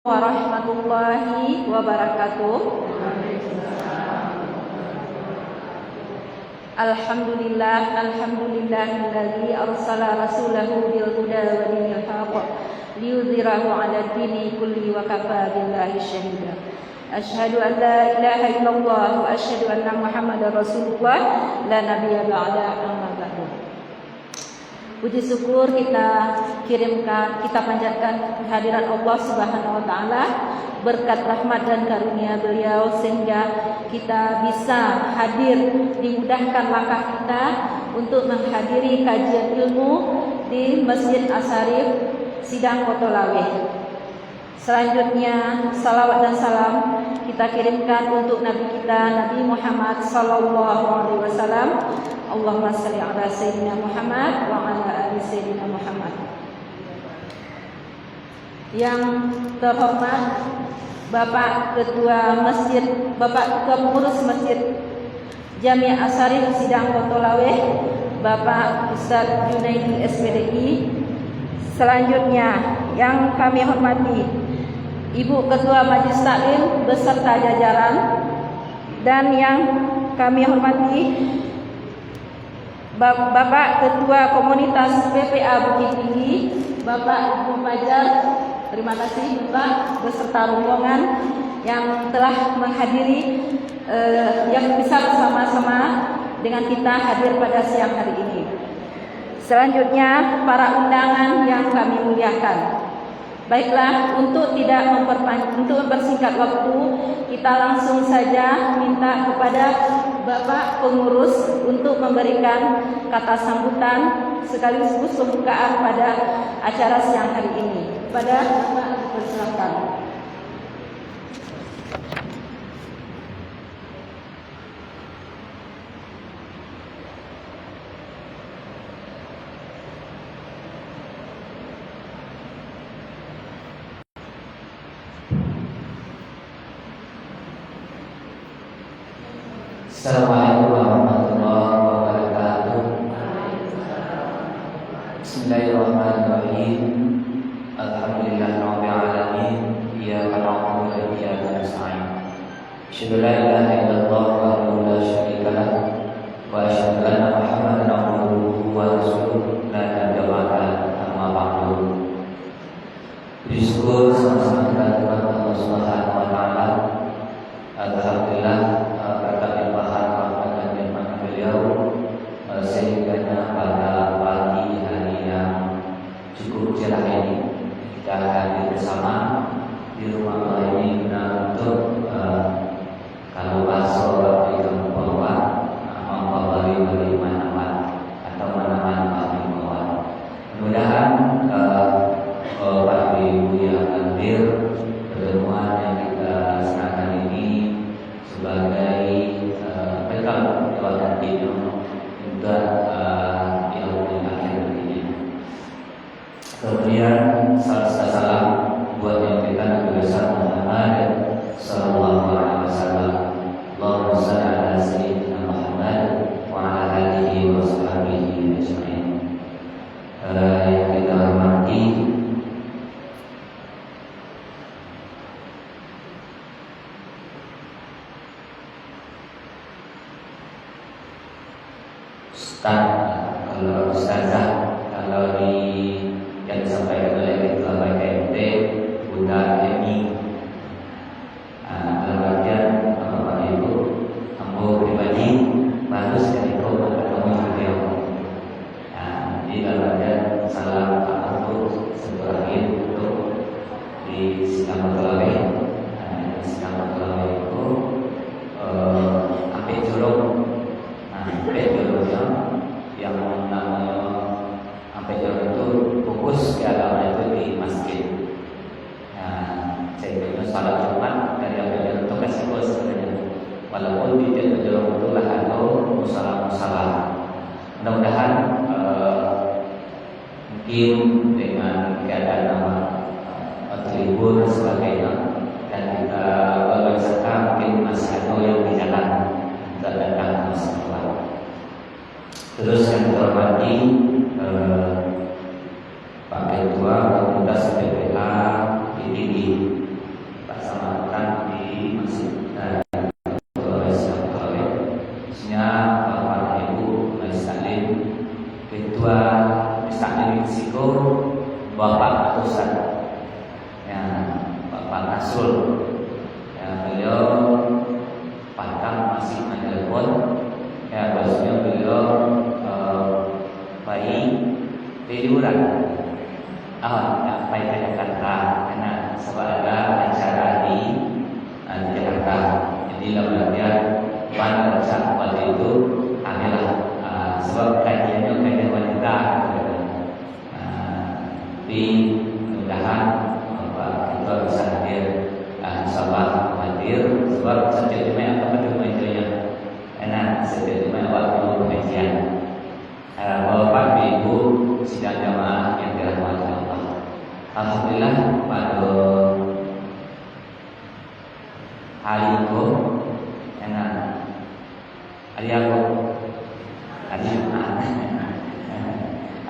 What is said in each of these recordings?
Warahmatullahi wabarakatuh. Alhamdulillahilladzi arsala rasulahu bil huda wa dinil haqq liyudhhirahu 'ala dini kulli wa kafa billahi shahida. Asyhadu an la ilaha illallah wa asyhadu anna Muhammadar Rasulullah la nabiyya ba'da, amma ba'du. Puji syukur kita kirimkan, kita panjatkan kehadiran Allah Subhanahu wa taala, berkat rahmat dan karunia beliau sehingga kita bisa hadir, dimudahkan langkah kita untuk menghadiri kajian ilmu di Masjid Asy-Syarif Sidang Kotolaweh. Selanjutnya salawat dan salam kita kirimkan untuk Nabi kita Nabi Muhammad sallallahu alaihi wasallam. Allahumma shalli ala sayyidina Muhammad wa ala ali sayyidina Muhammad. Yang terhormat Bapak Ketua Masjid, Bapak Ketua Pengurus Masjid Jami' Asy-Syarif Sidang Kotolaweh, Bapak Ustadz Junaidi SPDI. Selanjutnya yang kami hormati Ibu Ketua Majelis Taklim beserta jajaran, dan yang kami hormati Bapak Ketua Komunitas PPA Bukit Tinggi, Bapak Ibu Fajar. Terima kasih Bapak beserta rombongan yang telah menghadiri, yang bisa bersama-sama dengan kita hadir pada siang hari ini. Selanjutnya para undangan yang kami muliakan. Baiklah, untuk mempersingkat waktu, kita langsung saja minta kepada Bapak Pengurus untuk memberikan kata sambutan sekaligus pembukaan pada acara siang hari ini. Pada Bapak dipersilakan. Assalamualaikum warahmatullahi wabarakatuh. Bismillahirrahmanirrahim. Alhamdulillahirabbil alamin. Iyyaka na'budu wa iyyaka nasta'in. Asyhadu an la ilaha illallah wahdahu la syarika lah wa asyhadu anna Muhammadan abduhu wa rasuluh la nabiyya ba'dahu, amma ba'du. Puji syukur sama-sama kita kepada Allah Subhanahu wa taala. Alhamdulillah berkat limpahan rahmat dan nikmat beliau sehingga pada pagi hari yang cukup cerah ini kita hadir bersama di rumah Allah ini guna untuk kalau bahasa orang itu memberi manfaat atau manfaat bawah. Mudah-mudahan Bapak Ibu yang hadir, pertemuan yang kita serahkan ini sebagai bekal lewat hidup dan ilmu yang akhir dunia. Kemudian salam buat yang kita Nabi besar Muhammad sallallahu alaihi wasallam. Allahumma shalli ala sayyidina Muhammad wa ala alihi wa sahbihi ajma'in. Yang kita hormati kalau ustazah, kalau di yang disampaikan oleh Ketua BKMT Bunda Emi, dalam bagian Bapak Ibu, ambo pribadi baru sekali kau bertemu beliau. Di dalam bagian salam untuk silaturahim untuk di Sidang Kotolaweh. Sidang Kotolaweh itu sampai Jurong. Yang namanya sampai jauh itu fokus ke agama itu di masjid. Saya punya salat Jumat dari apa yang untuk resiko sebenarnya. Walaupun di jauh itu lah atau musalah. Mudah-mudahan mungkin dengan keadaan nama libur dan sebagainya, dan kita berwisata mungkin masih ada yang di jalan dan datang masalah. Terus yang terhormati Pak Ketua Komunitas PPA IDI Pak Nasrul. Ya, beliau pantang masih menelpon. Ya, bosnya beliau bayi liburan. Baik ke Jakarta karena sebab ada acara di Jakarta. Jadi lalu pada saat waktu itu adalah sebab kajiannya kajian wanita. Tapi mudah-mudahan kita bisa hadir, sahabat hadir sebab setiap jemaah apa tujuannya? Karena setiap jemaah waktu pengajian. Bapak Ibu sidang jamaah yang dirahmati Allah. Alhamdulillah pada hari itu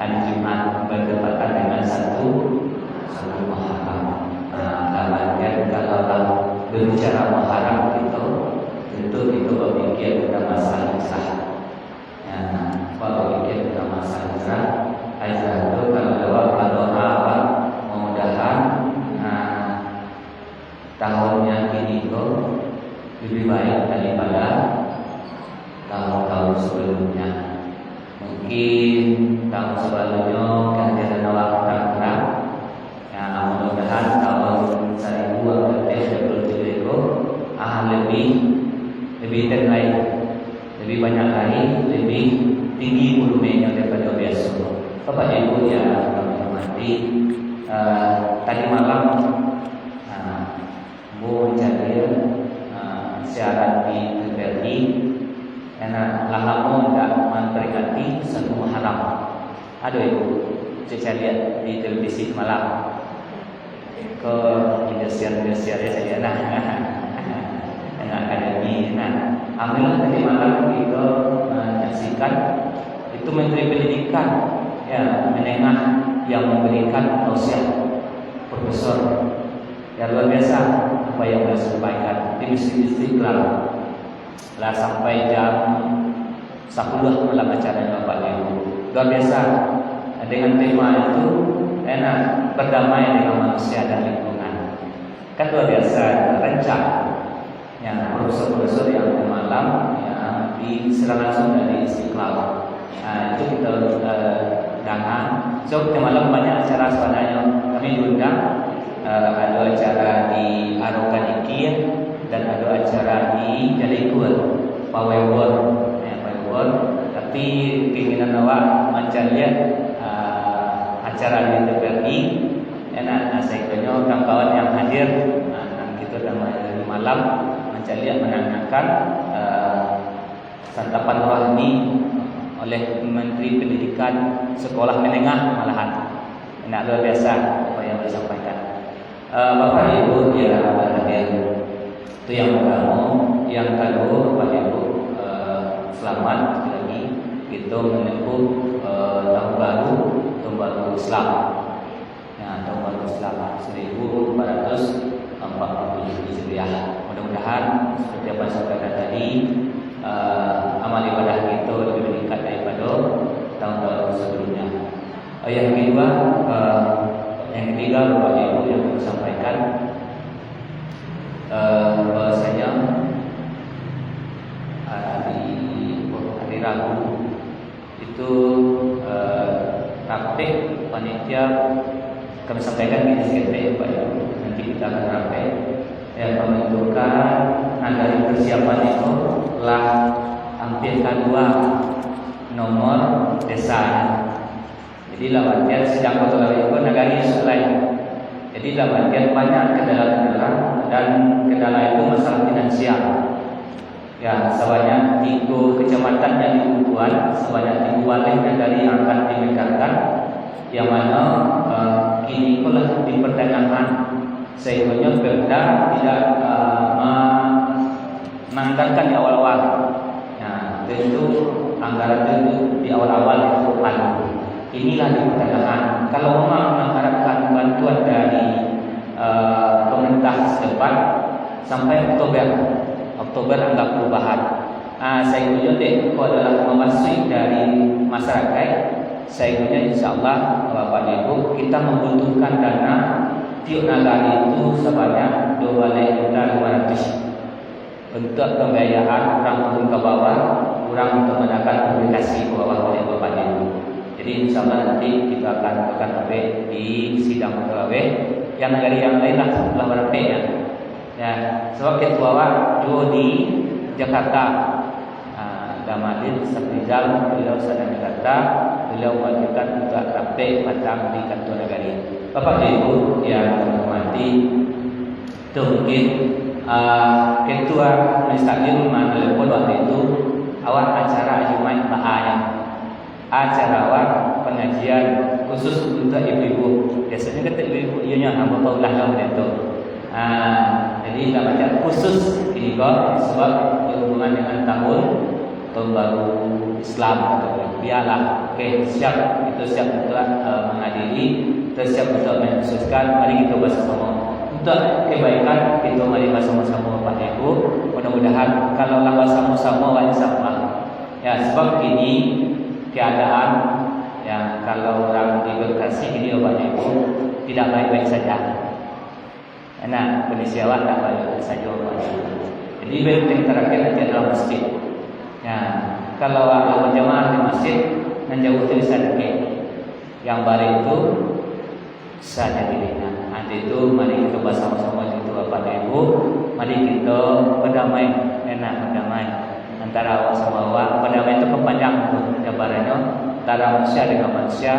hari Jumat bertepatan dengan satu Muharram. Kalau berbicara Muharram tentu itu berpikir tentang masalah hijrah. Berpikir tentang masalah hijrah. Hijrah itu kalau apa mudah-mudahan tahunnya ini itu lebih baik daripada tahun-tahun sebelumnya. Mungkin tahun sebelumnya kehadiran awak kurang-kurang. Ya, mudah-mudahan tahun 2027 itu lebih terbaik, lebih banyak lagi, lebih tinggi volumenya daripada biasa. Bapak Ibu yang kami hormati, tadi malam Bu mencari siaran di TVRI karena lama tidak memperingati satu Muharram. Aduh Ibu, saya lihat di televisi malam ke Indonesia saya dengan akademi. Alhamdulillah tadi malam kita menyaksikan itu Menteri Pendidikan menengah yang memberikan tausiah Profesor yang luar biasa apa yang beliau sampaikan di Masjid Istiqlal lah sampai jam 10 malam acaranya Bapak Ibu. Luar biasa dengan tema itu berdamai dengan manusia dan lingkungan. Kan luar biasa rancang yang profesor-profesor yang malam di secara langsung dari Istiqlal. Itu kita jangan. So kita malam banyak acara sebenarnya kami diundang. Ada acara di Arokan Ikir dan ada acara di Jalekul Pawewon. Tapi keinginan awak macam lihat acara di TVRI saya kira kawan-kawan yang hadir kita dari malam macam lihat menanyakan santapan rohani oleh Menteri Pendidikan Sekolah Menengah malahan. Luar biasa apa yang disampaikan. Bapak Ibu yang hadir, itu yang pertama. Yang kedua, Bapak Ibu selamat sekali lagi kita menempuh tahun baru Islam. Tahun baru Islam 1447 Hijriah. Mudah-mudahan seperti apa yang saya sampaikan tadi, amal ibadah kita lebih meningkat daripada tahun-tahun sebelumnya. Yang ketiga Bapak Ibu yang saya sampaikan bahwasanya hari Rabu itu praktik panitia kami sampaikan di SKP Pak Ibu. Nanti kita akan rapat menentukan dari persiapan itu telah hampir kedua nomor desa. Jadi lawatian sedang berlalu itu negara lain. Jadi lawatian banyak kendala-kendala dan kendala itu masalah finansial. Sebanyak 3 kecamatan yang dibutuhkan, sebanyak 3 wali dari akan dimegangkan, yang mana kini itulah di pertengahan sehingga Pemda tidak menganggarkan di awal-awal. Tentu anggaran itu di awal-awal itu paling. Inilah di pertengahan. Kalau memang mengharapkan bantuan dari pemerintah setempat sampai Oktober anggap perubahan. Saya itu adalah memasuk dari masyarakat. Saya insyaAllah Bapak Ibu kita membutuhkan dana tiap negara itu sebanyak 2,500.000 untuk pembiayaan orang turun ke bawah, orang untuk mengadakan publikasi ke bawah oleh Bapak Ibu. Jadi insyaallah nanti kita akan ambil di sidang terawih yang negara yang lain lah setelah berapa ya. Sebab ketua dua di Jakarta, Gamadin Safrizal beliau sedang Jakarta, beliau mengajukan untuk rapi Padang di kantor negara. Bapak Ibu yang menghormati, itu mungkin ketua Majelis menelepon waktu itu awak acara Jumat Bahaya, acara awak pengajian khusus untuk ibu-ibu. Biasanya kata ibu-ibu ianya hamba taulah lah itu. Jadi tak macam khusus ini kok sebab berhubungan dengan tahun baru Islam atau biarlah. Okey, siap itu siap untuk menghadiri, kita siap untuk mengkhususkan. Mari kita bersama untuk kebaikan kita mari bersama-sama Bapak Ibu. Mudah-mudahan kalau lah bersama-sama insya-Allah. Ya, sebab ini keadaan yang kalau orang diberkasi ini Bapak Ibu tidak baik-baik saja. Nah, kondisi awak tak baik saja Bapak Ibu. Jadi benteng terakhir nanti adalah masjid. Ya, kalau awak berjamaah di masjid menjauh tulisan yang baru itu saja dirinya. Nanti itu mari kita bersama-sama itu Bapak Ibu, mari kita berdamai, enak berdamai antara awak sama awak. Berdamai itu kepanjang jabarannya antara manusia dengan manusia,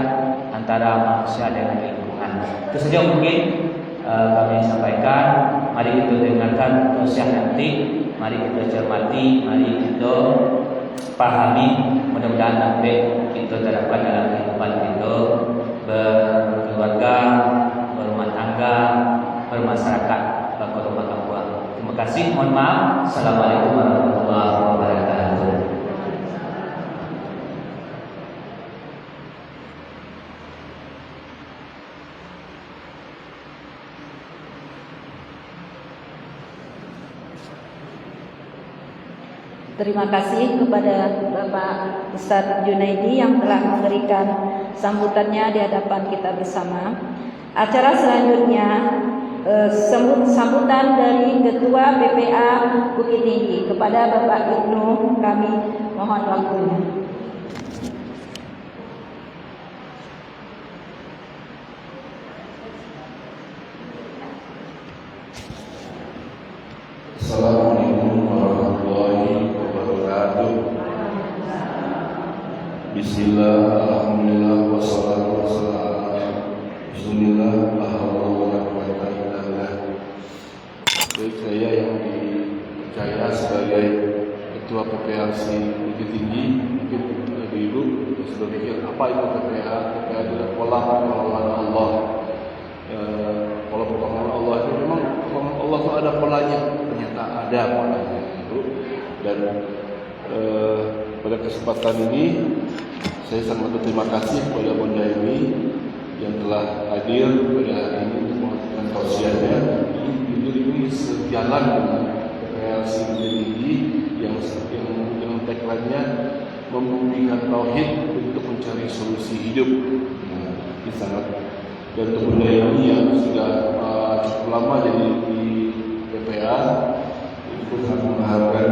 antara manusia dengan lingkungan. Itu saja mungkin kami sampaikan. Mari kita dengarkan nasihat nanti, mari kita cermati, mari kita pahami. Mudah-mudahan nanti kita terapkan dalam kehidupan kita berkeluarga, berumah tangga, bermasyarakat, berkorban kampung. Terima kasih. Mohon maaf. Assalamualaikum warahmatullahi wabarakatuh. Terima kasih kepada Bapak Ustadz Junaidi yang telah memberikan sambutannya di hadapan kita bersama. Acara selanjutnya sambutan dari Ketua PPA Bukit Tinggi kepada Bapak Ibnu, kami mohon waktunya. Assalamualaikum warahmatullahi wabarakatuh. Bismillah, alhamdulillah, wassalatu wassalamu ala Rasulillah, la haula wala quwwata illa billah. Baik, saya yang dipercaya sebagai Ketua PPRC Bukit Tinggi, mungkin lebih dulu sudah pikir apa itu PPA? PPA adalah pola pertolongan Allah. Pola pertolongan Allah itu memang pertolongan Allah itu ada polanya, ternyata ada polanya itu. Dan pada kesempatan ini saya sangat berterima kasih kepada Bunda Emi yang telah hadir pada hari ini untuk melakukan tausiahnya. Ini sejalan dengan PPRC Bukit Tinggi yang tagline-nya membuktikan tauhid untuk mencari solusi hidup. Ini sangat, dan untuk Bunda Emi yang sudah cukup lama jadi di PPA, itu pun sangat mengharapkan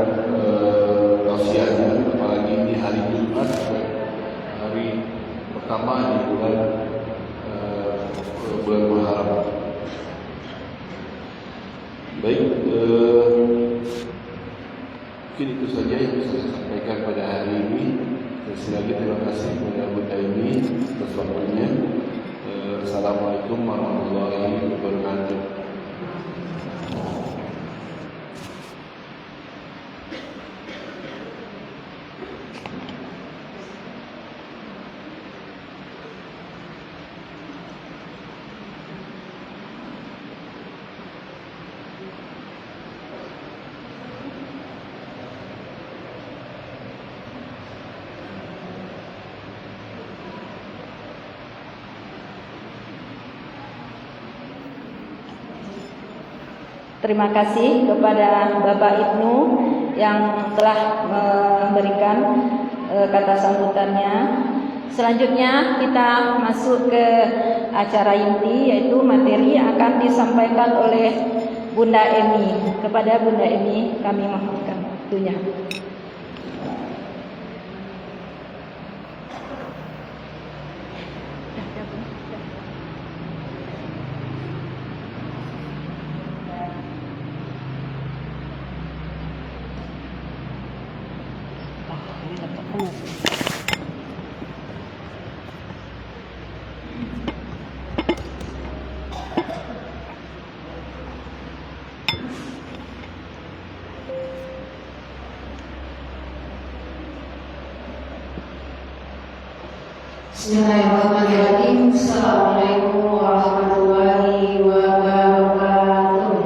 tausiahnya, apalagi ini hari Jumat, hari pertama di bulan Muharram. Baik, mungkin itu saja yang bisa saya sampaikan pada hari ini. Sekali lagi terima kasih kepada Bunda Emi atas waktunya. Assalamualaikum warahmatullahi wabarakatuh. Terima kasih kepada Bapak Ibnu yang telah memberikan kata sambutannya. Selanjutnya kita masuk ke acara inti, yaitu materi yang akan disampaikan oleh Bunda Emi. Kepada Bunda Emi kami mohonkan waktunya. Bismillahirrahmanirrahim. Assalamualaikum warahmatullahi wabarakatuh.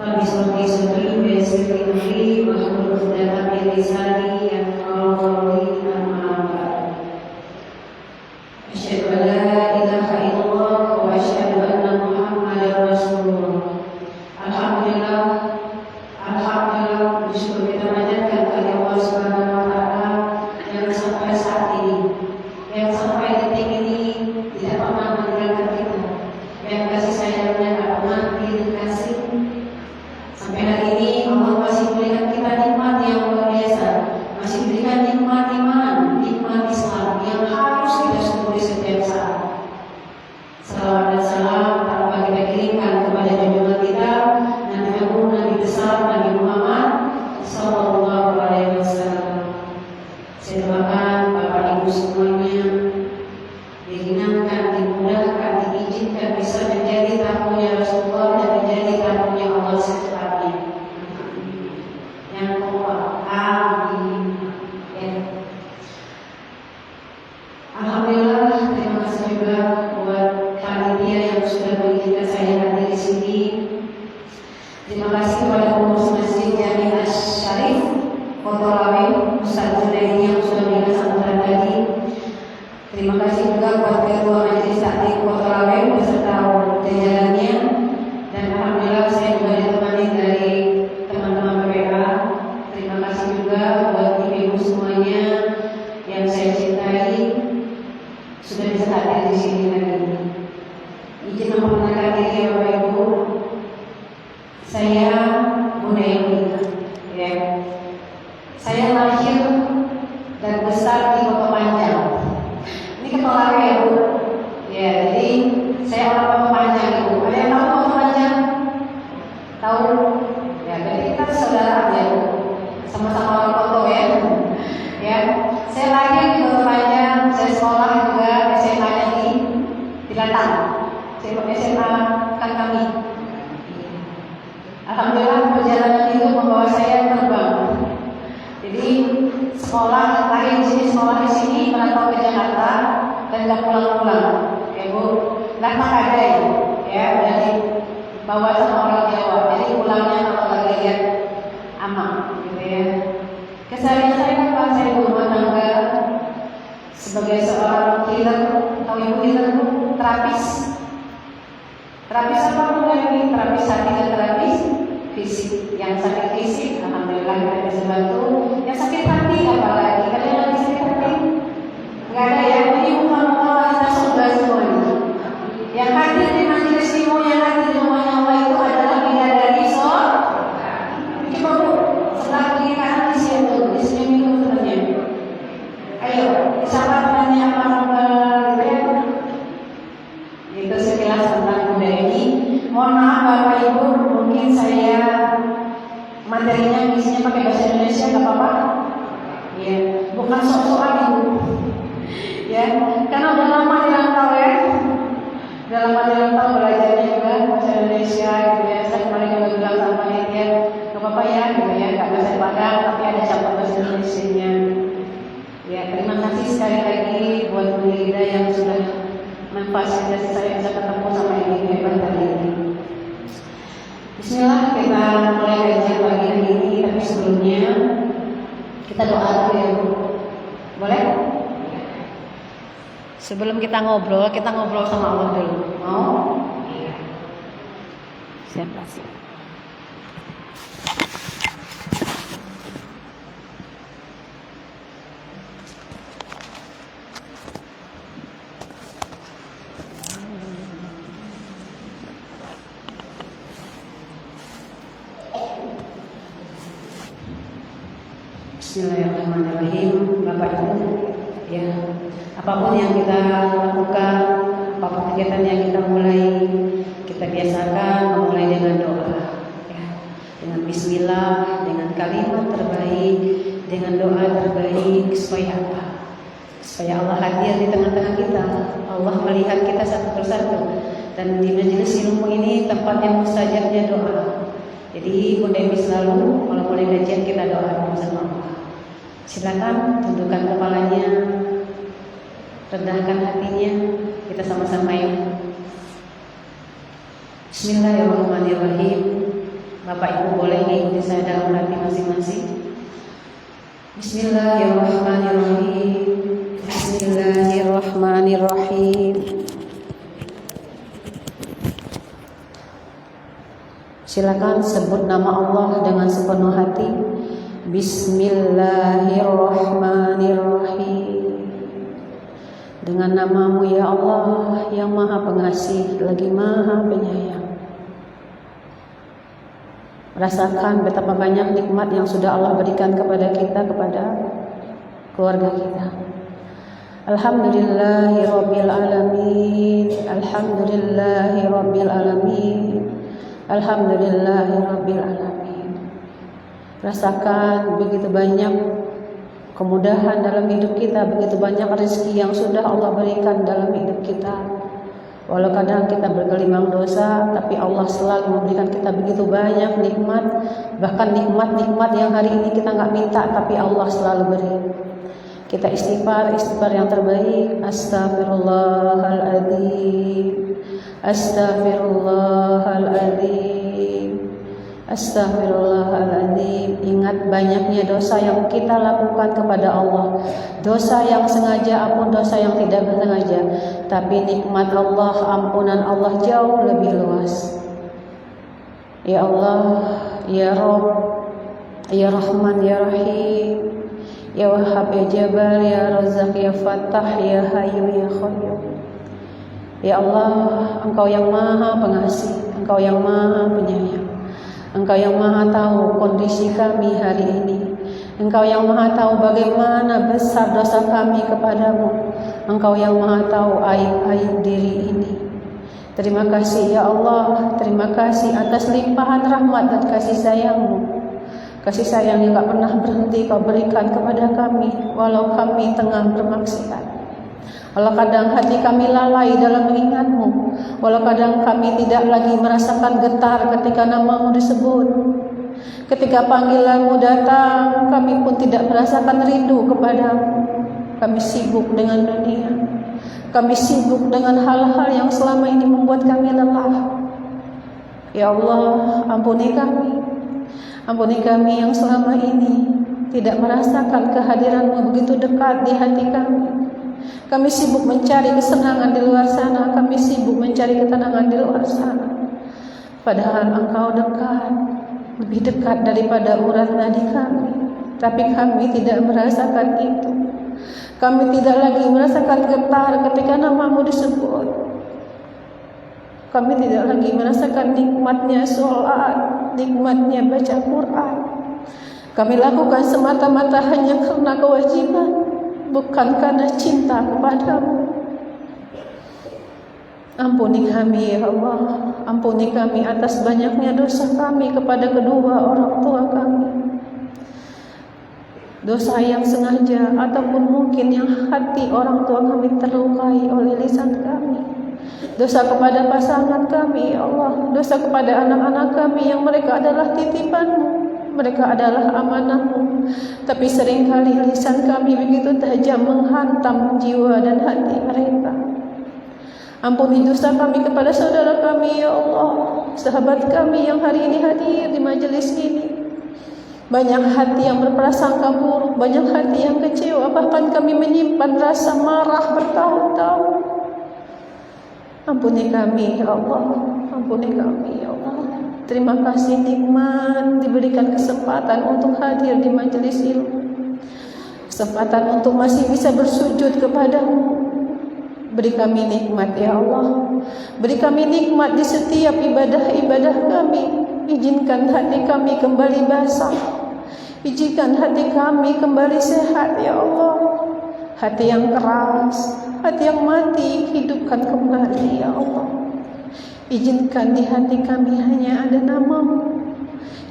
Rabbi sholli sadri wa yassir li amri wahlul 'uqdatam min lisani yafqahu qawli. Amma ba'd. Asyhadu an la ilaha illallah wa asyhadu anna Muhammadar Rasulullah. Alhamdulillah, bersyukur kita panjatkan kepada Allah Subhanahu wa Ta'ala yang sampai saat ini, yang sampai detik ini tidak pernah meninggalkan kita, yang kasih sayangnya tak pernah dikasih. Sampai hari ini Allah masih berikan kita nikmat yang luar biasa, masih berikan nikmat iman, nikmat Islam yang harus kita syukuri setiap saat. Salawat dan salam tanpa kita kirimkan kepada junjungan kita Nabi Agung, Nabi besar, Nabi Muhammad Sallallahu Alaihi Wasallam. Saya doakan Bapak Ibu semuanya diringankan, dimudahkan, diizinkan bisa menjadi tamunya Rasulullah dan menjadi tamunya Allah secepatnya. Yang kedua, amin. Ya. Alhamdulillah, terima kasih juga buat panitia yang sudah mengizinkan saya hadir di sini. Terima kasih kepada pengurus Masjid Jami Asy-Syarif Kota Ustaz Junaidi yang sudah memberikan sambutan tadi. Terima kasih juga buat Ketua Majelis Taklim Kota Lawew beserta jajarannya. Dan alhamdulillah saya juga ditemani dari teman-teman PPA. Terima kasih juga buat ibu-ibu semuanya yang saya cintai sudah bisa hadir di sini hari ini. Izin memperkenalkan diri Bapak Ibu. Saya Bunda Emi, ya. Saya lahir dan besar di Kota Panjang. Ini kepala ya Bu. Ya, jadi saya orang Kota Panjang Ibu. Ada yang tahu Kota Panjang? Tahu? Ya, jadi kita saudara ya Bu. Sama-sama orang Kota ya. Ya, saya lahir di Kota Panjang. Saya sekolah juga SMA-nya di Tilatang. Saya SMA kan kami. Alhamdulillah perjalanan itu membawa saya terbang. Jadi sekolah lahir di sini, sekolah di sini, merantau ke Jakarta dan nggak pulang-pulang, ya Bu. Nggak ada ya, dari bawa sama orang Jawa. Jadi pulangnya kalau lagi lihat aman, gitu ya. Keseharian saya kan Pak, saya ibu rumah tangga sebagai seorang healer atau ibu healer Bu, terapis. Terapis apa Bu? Ini terapis hati dan terapis fisik. Yang sakit fisik, alhamdulillah kita bisa bantu. Yang sakit hati apalagi? Kalian lagi sakit hati? Enggak ada ya? Ini muka-muka wanita surga semuanya. Yang hadir di majelis ilmu, yang hadir di rumahnya Allah itu adalah bidadari surga. Coba Bu, sebelah kiri kanan di sini tuh, di sini itu temannya. Ayo, disapa temannya apa gitu ya? Itu sekilas tentang Bunda Emi. Mohon maaf Bapak Ibu, mungkin saya materinya isinya pakai bahasa Indonesia, nggak apa-apa. Ya, bukan sok-sokan Ibu. Ya, karena udah lama di rantau ya. Udah lama di rantau belajarnya juga bahasa Indonesia gitu ya. Saya kemarin juga bilang sama panitia, nggak apa-apa ya gitu ya, nggak bahasa Padang tapi ada campur bahasa Indonesianya. Ya, terima kasih sekali lagi buat Bu Lida yang sudah memfasilitasi saya bisa ketemu sama ibu hebat hari ini. Bismillah, kita mulai kajian pagi hari ini, tapi sebelumnya kita doa dulu ya Bu. Boleh? Sebelum kita ngobrol sama Allah dulu. Mau? Iya. Siap kasih. Bismillahirrahmanirrahim. Bapak Ibu, ya, apapun yang kita lakukan, apapun kegiatan yang kita mulai, kita biasakan memulai dengan doa, ya, dengan Bismillah, dengan kalimat terbaik, dengan doa terbaik, supaya apa? Supaya Allah hadir di tengah-tengah kita, Allah melihat kita satu persatu, dan di majelis ilmu ini tempat yang mustajabnya doa. Jadi Bunda Emi selalu kalau mulai kajian kita doa bersama Allah. Silakan tundukkan kepalanya, rendahkan hatinya, kita sama-sama ya. Bismillahirrahmanirrahim. Bapak Ibu boleh mengikuti saya dalam hati masing-masing. Bismillahirrahmanirrahim. Bismillahirrahmanirrahim. Silakan sebut nama Allah dengan sepenuh hati. Bismillahirrahmanirrahim. Dengan namamu ya Allah yang maha pengasih lagi maha penyayang. Rasakan betapa banyak nikmat yang sudah Allah berikan kepada kita, kepada keluarga kita. Alhamdulillahirabbil alamin. Alhamdulillahirabbil alamin. Alhamdulillahirabbil alamin. Rasakan begitu banyak kemudahan dalam hidup kita, begitu banyak rezeki yang sudah Allah berikan dalam hidup kita. Walau kadang kita bergelimang dosa, tapi Allah selalu memberikan kita begitu banyak nikmat. Bahkan nikmat-nikmat yang hari ini kita nggak minta, tapi Allah selalu beri. Kita istighfar yang terbaik. Astaghfirullahaladzim. Astaghfirullahaladzim. Astaghfirullahaladzim. Ingat banyaknya dosa yang kita lakukan kepada Allah. Dosa yang sengaja maupun dosa yang tidak bersengaja. Tapi nikmat Allah, ampunan Allah jauh lebih luas. Ya Allah, Ya Rabb, Ya Rahman, Ya Rahim, Ya Wahhab, Ya Jabbar, Ya Razzaq, Ya Fattah, Ya Hayyu, Ya Qayyum. Ya Allah, Engkau yang maha pengasih, Engkau yang maha penyayang, Engkau yang maha tahu kondisi kami hari ini, Engkau yang maha tahu bagaimana besar dosa kami kepadamu, Engkau yang maha tahu aib-aib diri ini. Terima kasih ya Allah, terima kasih atas limpahan rahmat dan kasih sayang-Mu. Kasih sayang yang tak pernah berhenti Kau berikan kepada kami, walau kami tengah bermaksiat. Walau kadang hati kami lalai dalam mengingat-Mu, walau kadang kami tidak lagi merasakan getar ketika nama-Mu disebut. Ketika panggilan-Mu datang, kami pun tidak merasakan rindu kepada-Mu. Kami sibuk dengan dunia, kami sibuk dengan hal-hal yang selama ini membuat kami lelah. Ya Allah, ampuni kami. Ampuni kami yang selama ini tidak merasakan kehadiran-Mu begitu dekat di hati kami. Kami sibuk mencari kesenangan di luar sana, kami sibuk mencari ketenangan di luar sana. Padahal Engkau dekat, lebih dekat daripada urat nadi kami. Tapi kami tidak merasakan itu. Kami tidak lagi merasakan getar ketika nama-Mu disebut. Kami tidak lagi merasakan nikmatnya sholat, nikmatnya baca Quran. Kami lakukan semata-mata hanya karena kewajiban, bukan karena cinta kepada-Mu. Ampuni kami ya Allah, ampuni kami atas banyaknya dosa kami kepada kedua orang tua kami. Dosa yang sengaja ataupun mungkin yang hati orang tua kami terlukai oleh lisan kami. Dosa kepada pasangan kami ya Allah, dosa kepada anak-anak kami yang mereka adalah titipan-Mu, mereka adalah amanah-Mu. Tapi seringkali lisan kami begitu tajam menghantam jiwa dan hati mereka. Ampuni dosa kami kepada saudara kami ya Allah, sahabat kami yang hari ini hadir di majelis ini. Banyak hati yang berprasangka buruk, banyak hati yang kecewa, bahkan kami menyimpan rasa marah bertahun-tahun. Ampuni kami ya Allah, ampuni kami ya Allah. Terima kasih nikmat diberikan kesempatan untuk hadir di majelis ilmu, kesempatan untuk masih bisa bersujud kepada-Mu. Beri kami nikmat ya Allah, beri kami nikmat di setiap ibadah-ibadah kami. Izinkan hati kami kembali basah, Izinkan hati kami kembali sehat ya Allah. Hati yang keras, hati yang mati, hidupkan kembali ya Allah. Izinkan di hati kami hanya ada nama-Mu.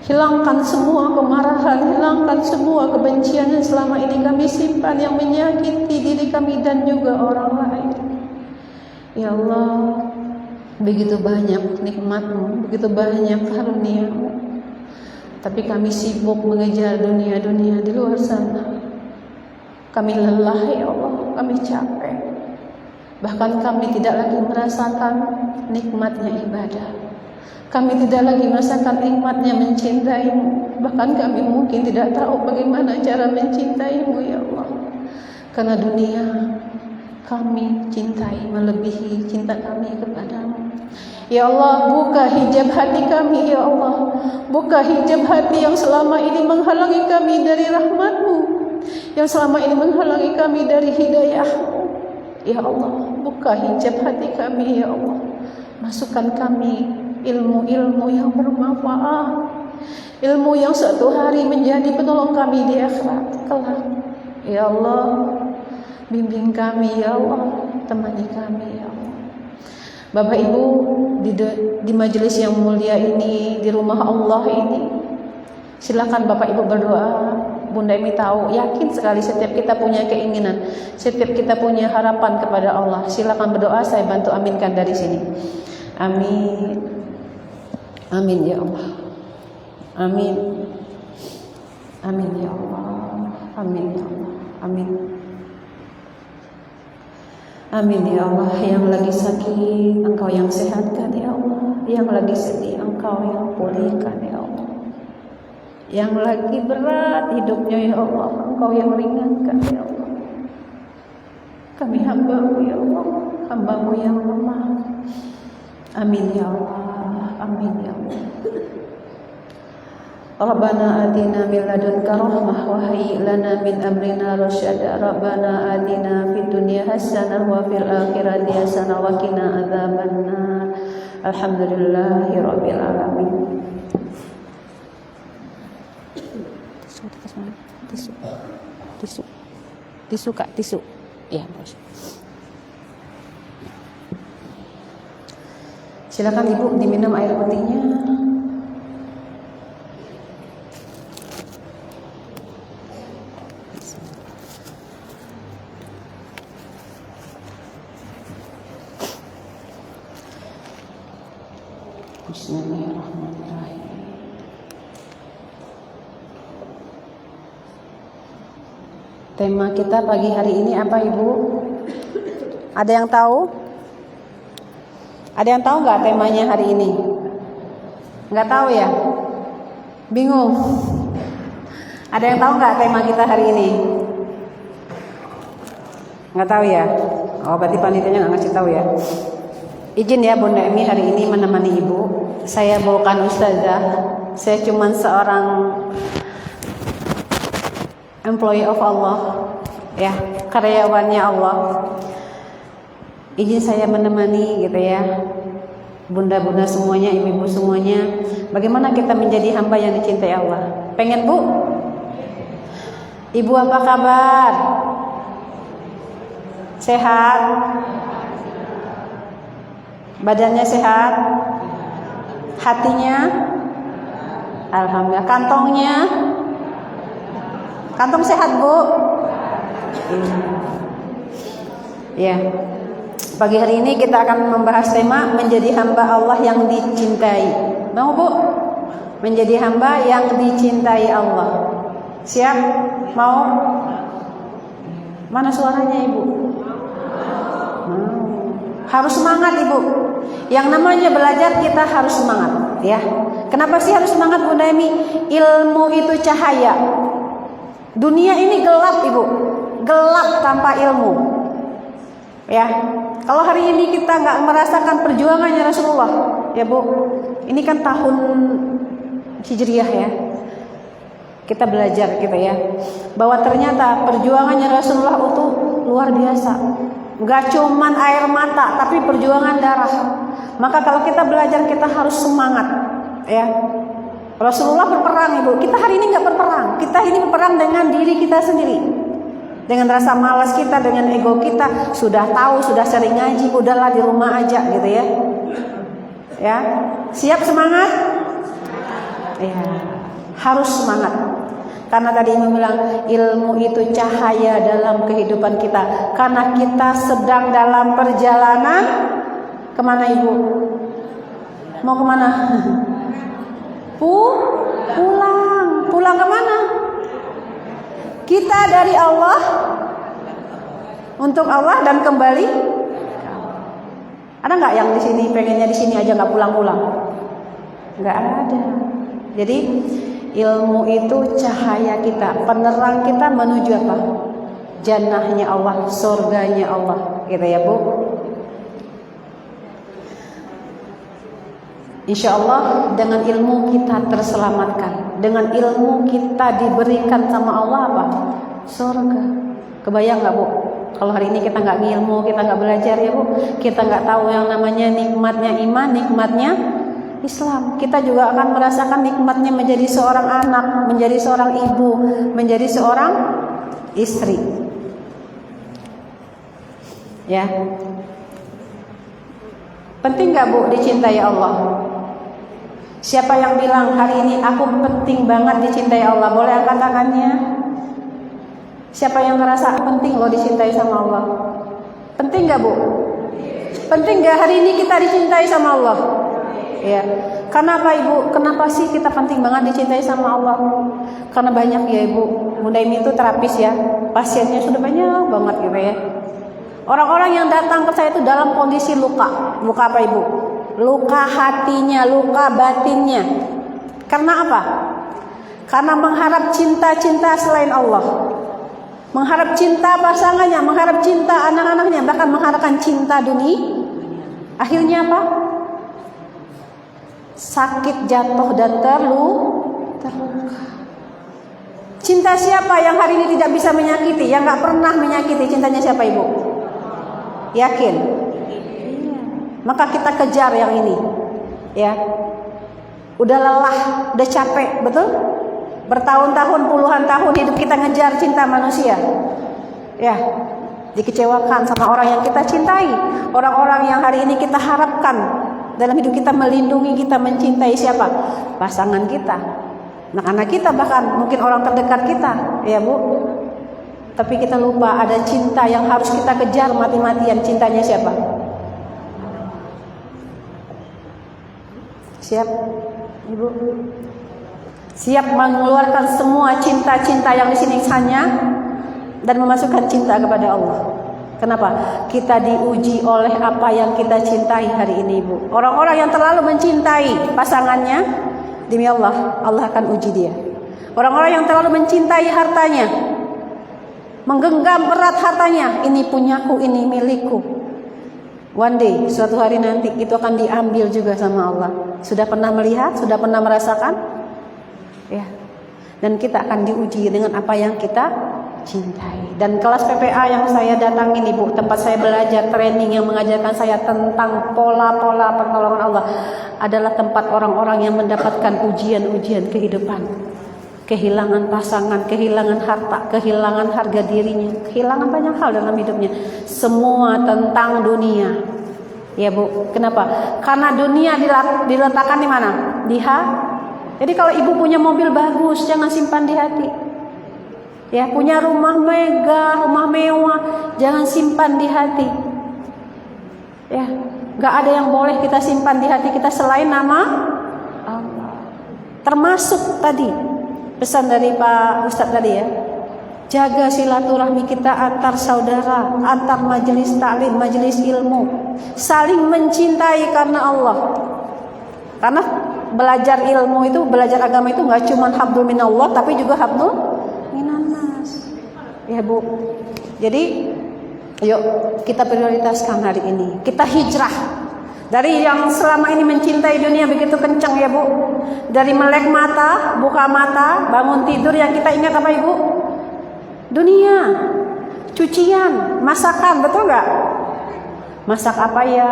Hilangkan semua kemarahan, hilangkan semua kebencian yang selama ini kami simpan, yang menyakiti diri kami dan juga orang lain. Ya Allah, begitu banyak nikmat-Mu, begitu banyak karunia-Mu, tapi kami sibuk mengejar dunia-dunia di luar sana. Kami lelah ya Allah, kami capek. Bahkan kami tidak lagi merasakan nikmatnya ibadah. Kami tidak lagi merasakan nikmatnya mencintai-Mu. Bahkan kami mungkin tidak tahu bagaimana cara mencintai-Mu ya Allah. Karena dunia kami cintai melebihi cinta kami kepada-Mu. Ya Allah, buka hijab hati kami ya Allah. Buka hijab hati yang selama ini menghalangi kami dari rahmat-Mu, yang selama ini menghalangi kami dari hidayah-Mu. Ya Allah, buka hijab hati kami ya Allah. Masukkan kami ilmu-ilmu yang bermanfaat, ilmu yang suatu hari menjadi penolong kami di akhirat kelak. Ya Allah, bimbing kami ya Allah, temani kami ya Allah. Bapak Ibu di majelis yang mulia ini, di rumah Allah ini, silakan Bapak Ibu berdoa. Bunda Emi tahu, yakin sekali setiap kita punya keinginan, setiap kita punya harapan kepada Allah. Silakan berdoa, saya bantu aminkan dari sini. Amin. Amin ya Allah. Amin. Amin ya Allah. Amin ya Allah. Amin. Amin ya Allah. Yang lagi sakit, Engkau yang sehatkan ya Allah. Yang lagi sedih, Engkau yang pulihkan ya Allah. Yang lagi berat hidupnya ya Allah, Engkau yang ringankan ya Allah. Kami hamba-Mu ya Allah, hamba-Mu yang lemah. Amin ya Allah. Amin ya Allah. Rabbana atina min ladunka rahmah wa hayyi lana min amrina rasyada. Rabbana atina fid dunya hasanah wa fil akhirati hasanah wa qina adzabannar. Alhamdulillahirabbil alamin. Tisu Kak, tisu. Ya, bos. Silakan Ibu diminum air putihnya. Bismillahirrahmanirrahim. Tema kita pagi hari ini apa Ibu? Ada yang tahu? Ada yang tahu nggak temanya hari ini? Nggak tahu ya? Bingung? Ada yang tahu nggak tema kita hari ini? Nggak tahu ya? Oh berarti panitianya nggak ngasih tahu ya? Izin ya Bunda Emi hari ini menemani Ibu. Saya bukan ustazah, saya cuma seorang employee of Allah, ya, karyawannya Allah. Izin saya menemani gitu ya, bunda-bunda semuanya, ibu-ibu semuanya. Bagaimana kita menjadi hamba yang dicintai Allah? Pengen Bu? Ibu apa kabar? Sehat? Badannya sehat? Hatinya? Alhamdulillah. Kantongnya? Kantong sehat Bu? Ya. Pagi hari ini kita akan membahas tema menjadi hamba Allah yang dicintai. Mau Bu? Menjadi hamba yang dicintai Allah. Siap? Mau? Mana suaranya Ibu? Mau. Harus semangat Ibu. Yang namanya belajar kita harus semangat, ya. Kenapa sih harus semangat Bunda Emi? Ilmu itu cahaya. Dunia ini gelap Ibu, gelap tanpa ilmu. Ya, kalau hari ini kita nggak merasakan perjuangannya Rasulullah, ya Bu, ini kan tahun Hijriah ya. Kita belajar gitu ya, bahwa ternyata perjuangannya Rasulullah itu luar biasa. Nggak cuman air mata, tapi perjuangan darah. Maka kalau kita belajar kita harus semangat, ya. Rasulullah berperang Ibu. Kita hari ini nggak berperang. Kita ini berperang dengan diri kita sendiri. Dengan rasa malas kita, dengan ego kita. Sudah tahu, sudah sering ngaji, udahlah di rumah aja gitu ya. Ya, siap semangat? Ya, harus semangat. Karena tadi Imam bilang ilmu itu cahaya dalam kehidupan kita. Karena kita sedang dalam perjalanan kemana Ibu? Mau kemana? Pulang. Pulang kemana? Kita dari Allah untuk Allah dan kembali. Ada nggak yang di sini pengennya di sini aja nggak pulang-pulang? Nggak ada. Jadi ilmu itu cahaya kita, penerang kita menuju apa? Jannahnya Allah, surganya Allah, gitu ya Bu. Insya Allah dengan ilmu kita terselamatkan. Dengan ilmu kita diberikan sama Allah apa? Surga. Kebayang nggak Bu? Kalau hari ini kita nggak ngilmu, kita nggak belajar ya Bu, kita nggak tahu yang namanya nikmatnya iman, nikmatnya Islam. Kita juga akan merasakan nikmatnya menjadi seorang anak, menjadi seorang ibu, menjadi seorang istri. Ya. Penting nggak Bu dicintai Allah? Siapa yang bilang hari ini aku penting banget dicintai Allah? Boleh angkat tangannya. Siapa yang merasa penting loh dicintai sama Allah? Penting gak Bu? Penting gak hari ini kita dicintai sama Allah? Ya. Kenapa Ibu? Kenapa sih kita penting banget dicintai sama Allah? Karena banyak ya Ibu. Bunda Imi itu terapis ya. Pasiennya sudah banyak banget gitu ya. Orang-orang yang datang ke saya itu dalam kondisi luka. Luka apa Ibu? Luka hatinya, luka batinnya. Karena apa? Karena mengharap cinta-cinta selain Allah. Mengharap cinta pasangannya, mengharap cinta anak-anaknya, bahkan mengharapkan cinta dunia. Akhirnya apa? Sakit, jatuh, dan terluka. Cinta siapa yang hari ini tidak bisa menyakiti, yang gak pernah menyakiti? Cintanya siapa Ibu? Yakin? Maka kita kejar yang ini. Ya. Udah lelah, udah capek, betul? Bertahun-tahun, puluhan tahun hidup kita ngejar cinta manusia. Ya, dikecewakan sama orang yang kita cintai. Orang-orang yang hari ini kita harapkan dalam hidup kita melindungi kita, mencintai siapa? Pasangan kita, anak-anak kita, bahkan mungkin orang terdekat kita. Ya Bu. Tapi kita lupa ada cinta yang harus kita kejar mati-matian. Cintanya siapa? Siap Ibu? Siap mengeluarkan semua cinta-cinta yang di sini hanya dan memasukkan cinta kepada Allah. Kenapa? Kita diuji oleh apa yang kita cintai hari ini Ibu. Orang-orang yang terlalu mencintai pasangannya, demi Allah, Allah akan uji dia. Orang-orang yang terlalu mencintai hartanya, menggenggam erat hartanya, ini punyaku, ini milikku. One day, suatu hari nanti itu akan diambil juga sama Allah. Sudah pernah melihat? Sudah pernah merasakan? Ya. Dan kita akan diuji dengan apa yang kita cintai. Dan kelas PPA yang saya datangin Ibu, tempat saya belajar training yang mengajarkan saya tentang pola-pola pertolongan Allah, adalah tempat orang-orang yang mendapatkan ujian-ujian kehidupan. Kehilangan pasangan, kehilangan harta, kehilangan harga dirinya, kehilangan banyak hal dalam hidupnya. Semua tentang dunia. Ya Bu, kenapa? Karena dunia diletakkan di mana? Di hati. Jadi kalau Ibu punya mobil bagus, jangan simpan di hati. Ya, punya rumah megah, rumah mewah, jangan simpan di hati. Ya, nggak ada yang boleh kita simpan di hati kita selain nama Allah. Termasuk tadi pesan dari Pak Ustadz tadi ya, jaga silaturahmi kita antar saudara, antar majelis taklim, majelis ilmu, saling mencintai karena Allah. Karena belajar ilmu itu, belajar agama itu nggak cuma habdul minallah, tapi juga habdul minannas. Ya Bu. Jadi, yuk kita prioritaskan hari ini. Kita hijrah dari yang selama ini mencintai dunia begitu kencang ya Bu. Dari melek mata, buka mata, bangun tidur yang kita ingat apa Ibu? Dunia, cucian, masakan, betul nggak? Masak apa ya?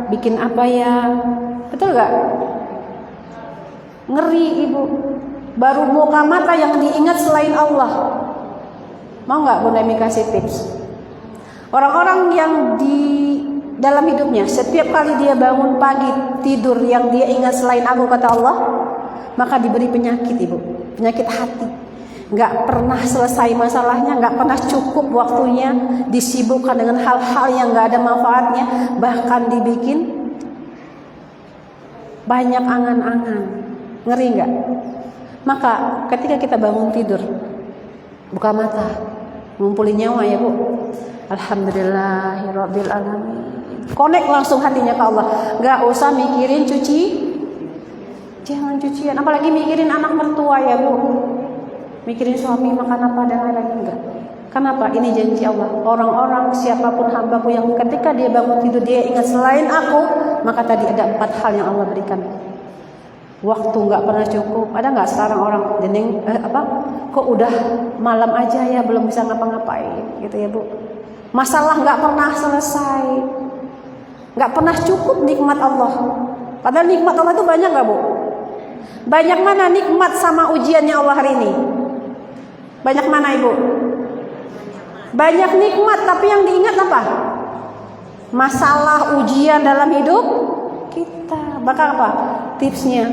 Bikin apa ya? Betul nggak? Ngeri ibu. Baru muka mata yang diingat selain Allah. Mau nggak Bunda Emi kasih tips? Orang-orang yang di dalam hidupnya setiap kali dia bangun pagi tidur yang dia ingat selain aku kata Allah, maka diberi penyakit ibu, penyakit hati. Nggak pernah selesai masalahnya, nggak pernah cukup waktunya, disibukkan dengan hal-hal yang nggak ada manfaatnya, bahkan dibikin banyak angan-angan. Ngeri nggak? Maka ketika kita bangun tidur, buka mata, ngumpulin nyawa ya bu. Alhamdulillahirabbil alamin. Connect langsung hatinya ke Allah. Nggak usah mikirin jangan cucian, apalagi mikirin anak mertua ya bu. Mikirin suami makan apa dan lain-lain, enggak. Kenapa? Ini janji Allah. Orang-orang siapapun hambaku yang ketika dia bangun tidur dia ingat selain aku, maka tadi ada 4 hal yang Allah berikan. Waktu nggak pernah cukup. Ada nggak sekarang orang kok udah malam aja ya belum bisa ngapa-ngapain gitu ya bu. Masalah nggak pernah selesai, nggak pernah cukup nikmat Allah. Padahal nikmat Allah itu banyak nggak bu? Banyak mana nikmat sama ujiannya Allah hari ini? Banyak mana ibu? Banyak nikmat, tapi yang diingat apa? Masalah ujian dalam hidup kita. Maka apa? Tipsnya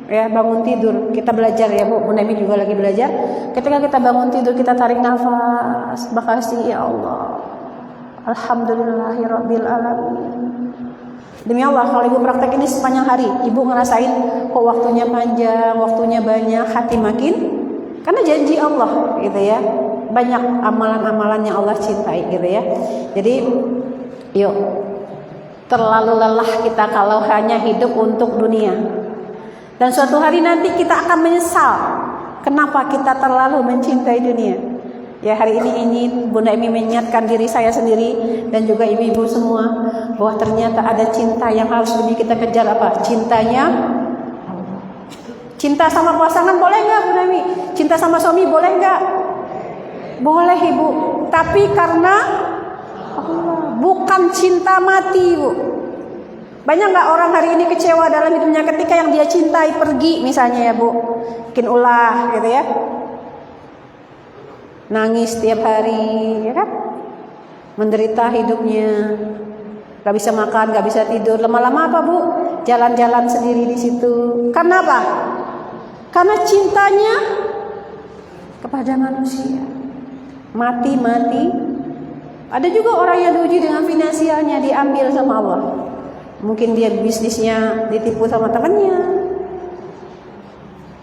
ya bangun tidur kita belajar ya bu. Bunda Emi juga lagi belajar. Ketika kita bangun tidur kita tarik nafas, makasih ya Allah, alhamdulillahirabbil alamin. Demi Allah kalau ibu praktek ini sepanjang hari, ibu ngerasain kok waktunya panjang, waktunya banyak, hati makin, karena janji Allah gitu ya. Banyak amalan-amalan yang Allah cintai gitu ya. Jadi yuk, terlalu lelah kita kalau hanya hidup untuk dunia. Dan suatu hari nanti kita akan menyesal kenapa kita terlalu mencintai dunia. Ya hari ini Bunda Emi mengingatkan diri saya sendiri dan juga ibu-ibu semua bahwa ternyata ada cinta yang harus lebih kita kejar apa? Cintanya Allah. Cinta sama pasangan boleh nggak Bunda Emi? Cinta sama suami boleh nggak? Boleh ibu. Tapi karena Allah, bukan cinta mati ibu. Banyak nggak orang hari ini kecewa dalam hidupnya ketika yang dia cintai pergi misalnya ya bu, bikin ulah gitu ya, nangis setiap hari ya kan, menderita hidupnya, nggak bisa makan, nggak bisa tidur, lama-lama apa bu, jalan-jalan sendiri di situ. Karena apa? Karena cintanya kepada manusia, mati. Ada juga orang yang diuji dengan finansialnya, diambil sama Allah. Mungkin dia bisnisnya ditipu sama temannya,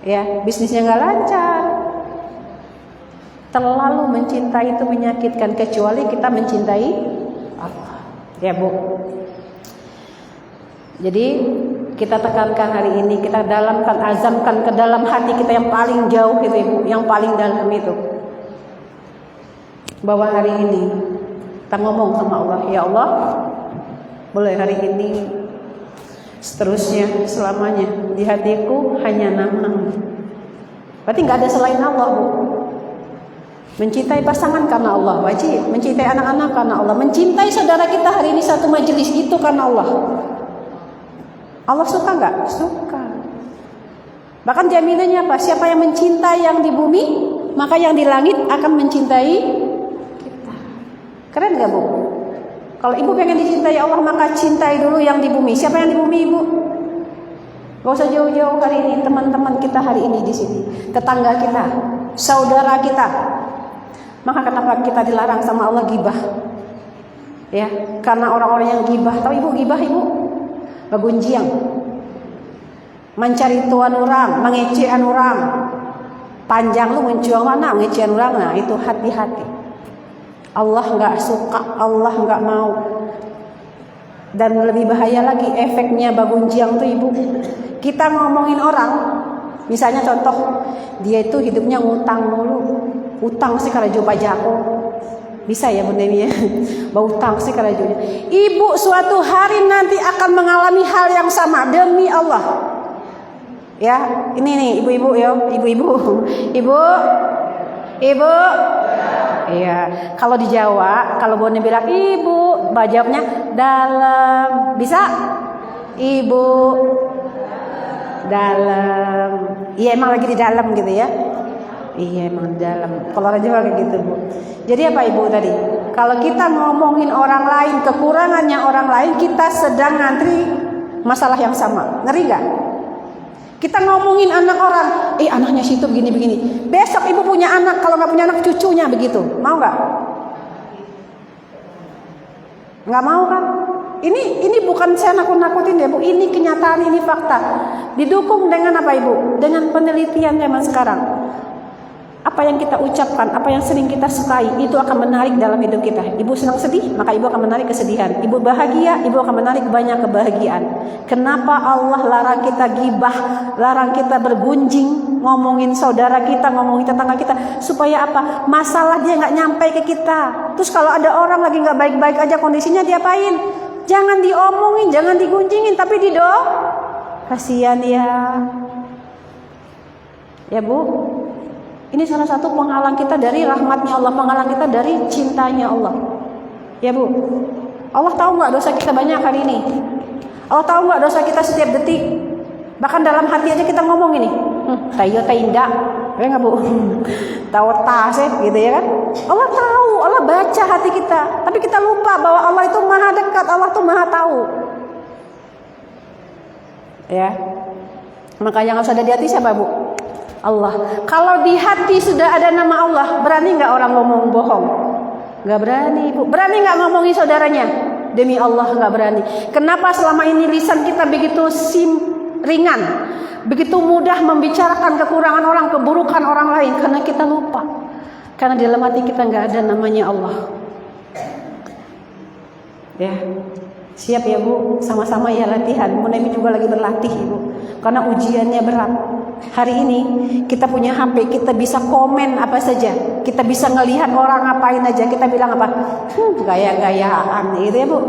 ya bisnisnya nggak lancar. Terlalu mencintai itu menyakitkan, kecuali kita mencintai Allah, ya bu. Jadi kita tekankan hari ini, kita dalamkan, azamkan ke dalam hati kita yang paling jauh itu ibu, yang paling dalam itu, bahwa hari ini kita ngomong sama Allah, ya Allah, boleh hari ini seterusnya selamanya di hatiku hanya nama-Mu. Berarti nggak ada selain Allah bu. Mencintai pasangan karena Allah wajib, mencintai anak-anak karena Allah, mencintai saudara kita hari ini satu majelis itu karena Allah. Allah suka nggak? Suka. Bahkan jaminannya apa? Siapa yang mencintai yang di bumi, maka yang di langit akan mencintai kita. Keren nggak bu? Kalau ibu pengen dicintai Allah, maka cintai dulu yang di bumi. Siapa yang di bumi ibu? Gak usah jauh-jauh hari ini, teman-teman kita hari ini di sini, tetangga kita, saudara kita. Maka kenapa kita dilarang sama Allah gibah? Ya, karena orang-orang yang gibah, tahu ibu gibah ibu? Bagunjiang, mencari tuan orang, mengecehan orang. Panjang lu mencuang mana, ngecehan orang, nah itu hati-hati. Allah nggak suka, Allah nggak mau. Dan lebih bahaya lagi efeknya bagunjiang tuh ibu. Kita ngomongin orang, misalnya contoh, dia itu hidupnya ngutang mulu, utang sih kalau jual pajakku, bisa ya bunda ini ya, utang sih kalau jual. Ibu suatu hari nanti akan mengalami hal yang sama demi Allah. Ya, ini nih ibu-ibu ya, ibu-ibu. Iya, kalau di Jawa, kalau Bone bilang ibu, jawabnya dalam. Bisa? Ibu Dalam. Iya emang lagi di dalam gitu ya. Iya emang di dalam. Kalau orang Jawa kayak gitu Bu. Jadi apa Ibu tadi? Kalau kita ngomongin orang lain, kekurangannya orang lain, kita sedang ngantri masalah yang sama. Ngeri gak? Kita ngomongin anak orang, anaknya situ begini-begini. Besok Ibu punya anak, kalau nggak punya anak cucunya begitu. Mau nggak? Nggak mau kan? Ini bukan saya nakut-nakutin ya Bu. Ini kenyataan, ini fakta. Didukung dengan apa Ibu? Dengan penelitian zaman sekarang. Apa yang kita ucapkan, apa yang sering kita sukai, itu akan menarik dalam hidup kita. Ibu senang sedih, maka Ibu akan menarik kesedihan. Ibu bahagia, Ibu akan menarik banyak kebahagiaan. Kenapa Allah larang kita gibah, larang kita bergunjing, ngomongin saudara kita, ngomongin tetangga kita, supaya apa? Masalah dia nggak nyampe ke kita. Terus kalau ada orang lagi nggak baik-baik aja kondisinya, diapain? Jangan diomongin, jangan digunjingin, tapi didoa. Kasihan ya Bu. Ini salah satu penghalang kita dari rahmatnya Allah, penghalang kita dari cintanya Allah. Ya Bu, Allah tahu nggak dosa kita banyak hari ini? Allah tahu nggak dosa kita setiap detik? Bahkan dalam hati aja kita ngomong ini, tayo indah, ya nggak Bu? Tahu taseh gitu ya kan? Allah tahu, Allah baca hati kita, tapi kita lupa bahwa Allah itu maha dekat, Allah tuh maha tahu. Ya, maka yang harus ada di hati siapa Bu? Allah. Kalau di hati sudah ada nama Allah, berani nggak orang ngomong bohong? Nggak berani Bu. Berani nggak ngomongin saudaranya? Demi Allah nggak berani. Kenapa selama ini lisan kita begitu ringan, begitu mudah membicarakan kekurangan orang, keburukan orang lain? Karena kita lupa. Karena di dalam hati kita nggak ada namanya Allah. Ya. Siap ya Bu, sama-sama ya latihan. Munemi juga lagi berlatih Ibu, karena ujiannya berat. Hari ini kita punya HP, kita bisa komen apa saja, kita bisa ngelihat orang ngapain aja, kita bilang apa? Gaya-gayaan gitu ya Bu.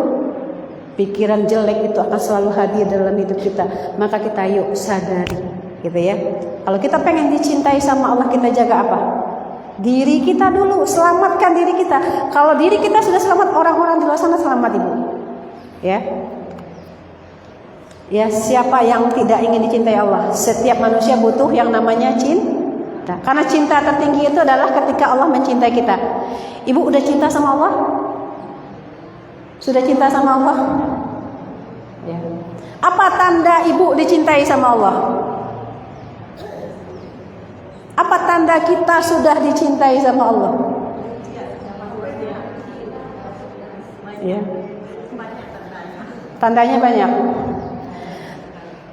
Pikiran jelek itu akan selalu hadir dalam hidup kita. Maka kita yuk sadari, gitu ya. Kalau kita pengen dicintai sama Allah, kita jaga apa? Diri kita dulu, selamatkan diri kita. Kalau diri kita sudah selamat, orang-orang di luar sana selamat Ibu. Ya, siapa yang tidak ingin dicintai Allah? Setiap manusia butuh yang namanya cinta. Karena cinta tertinggi itu adalah ketika Allah mencintai kita. Ibu udah cinta sama Allah? Sudah cinta sama Allah? Ya. Apa tanda Ibu dicintai sama Allah? Apa tanda kita sudah dicintai sama Allah? Ya. Tandanya banyak.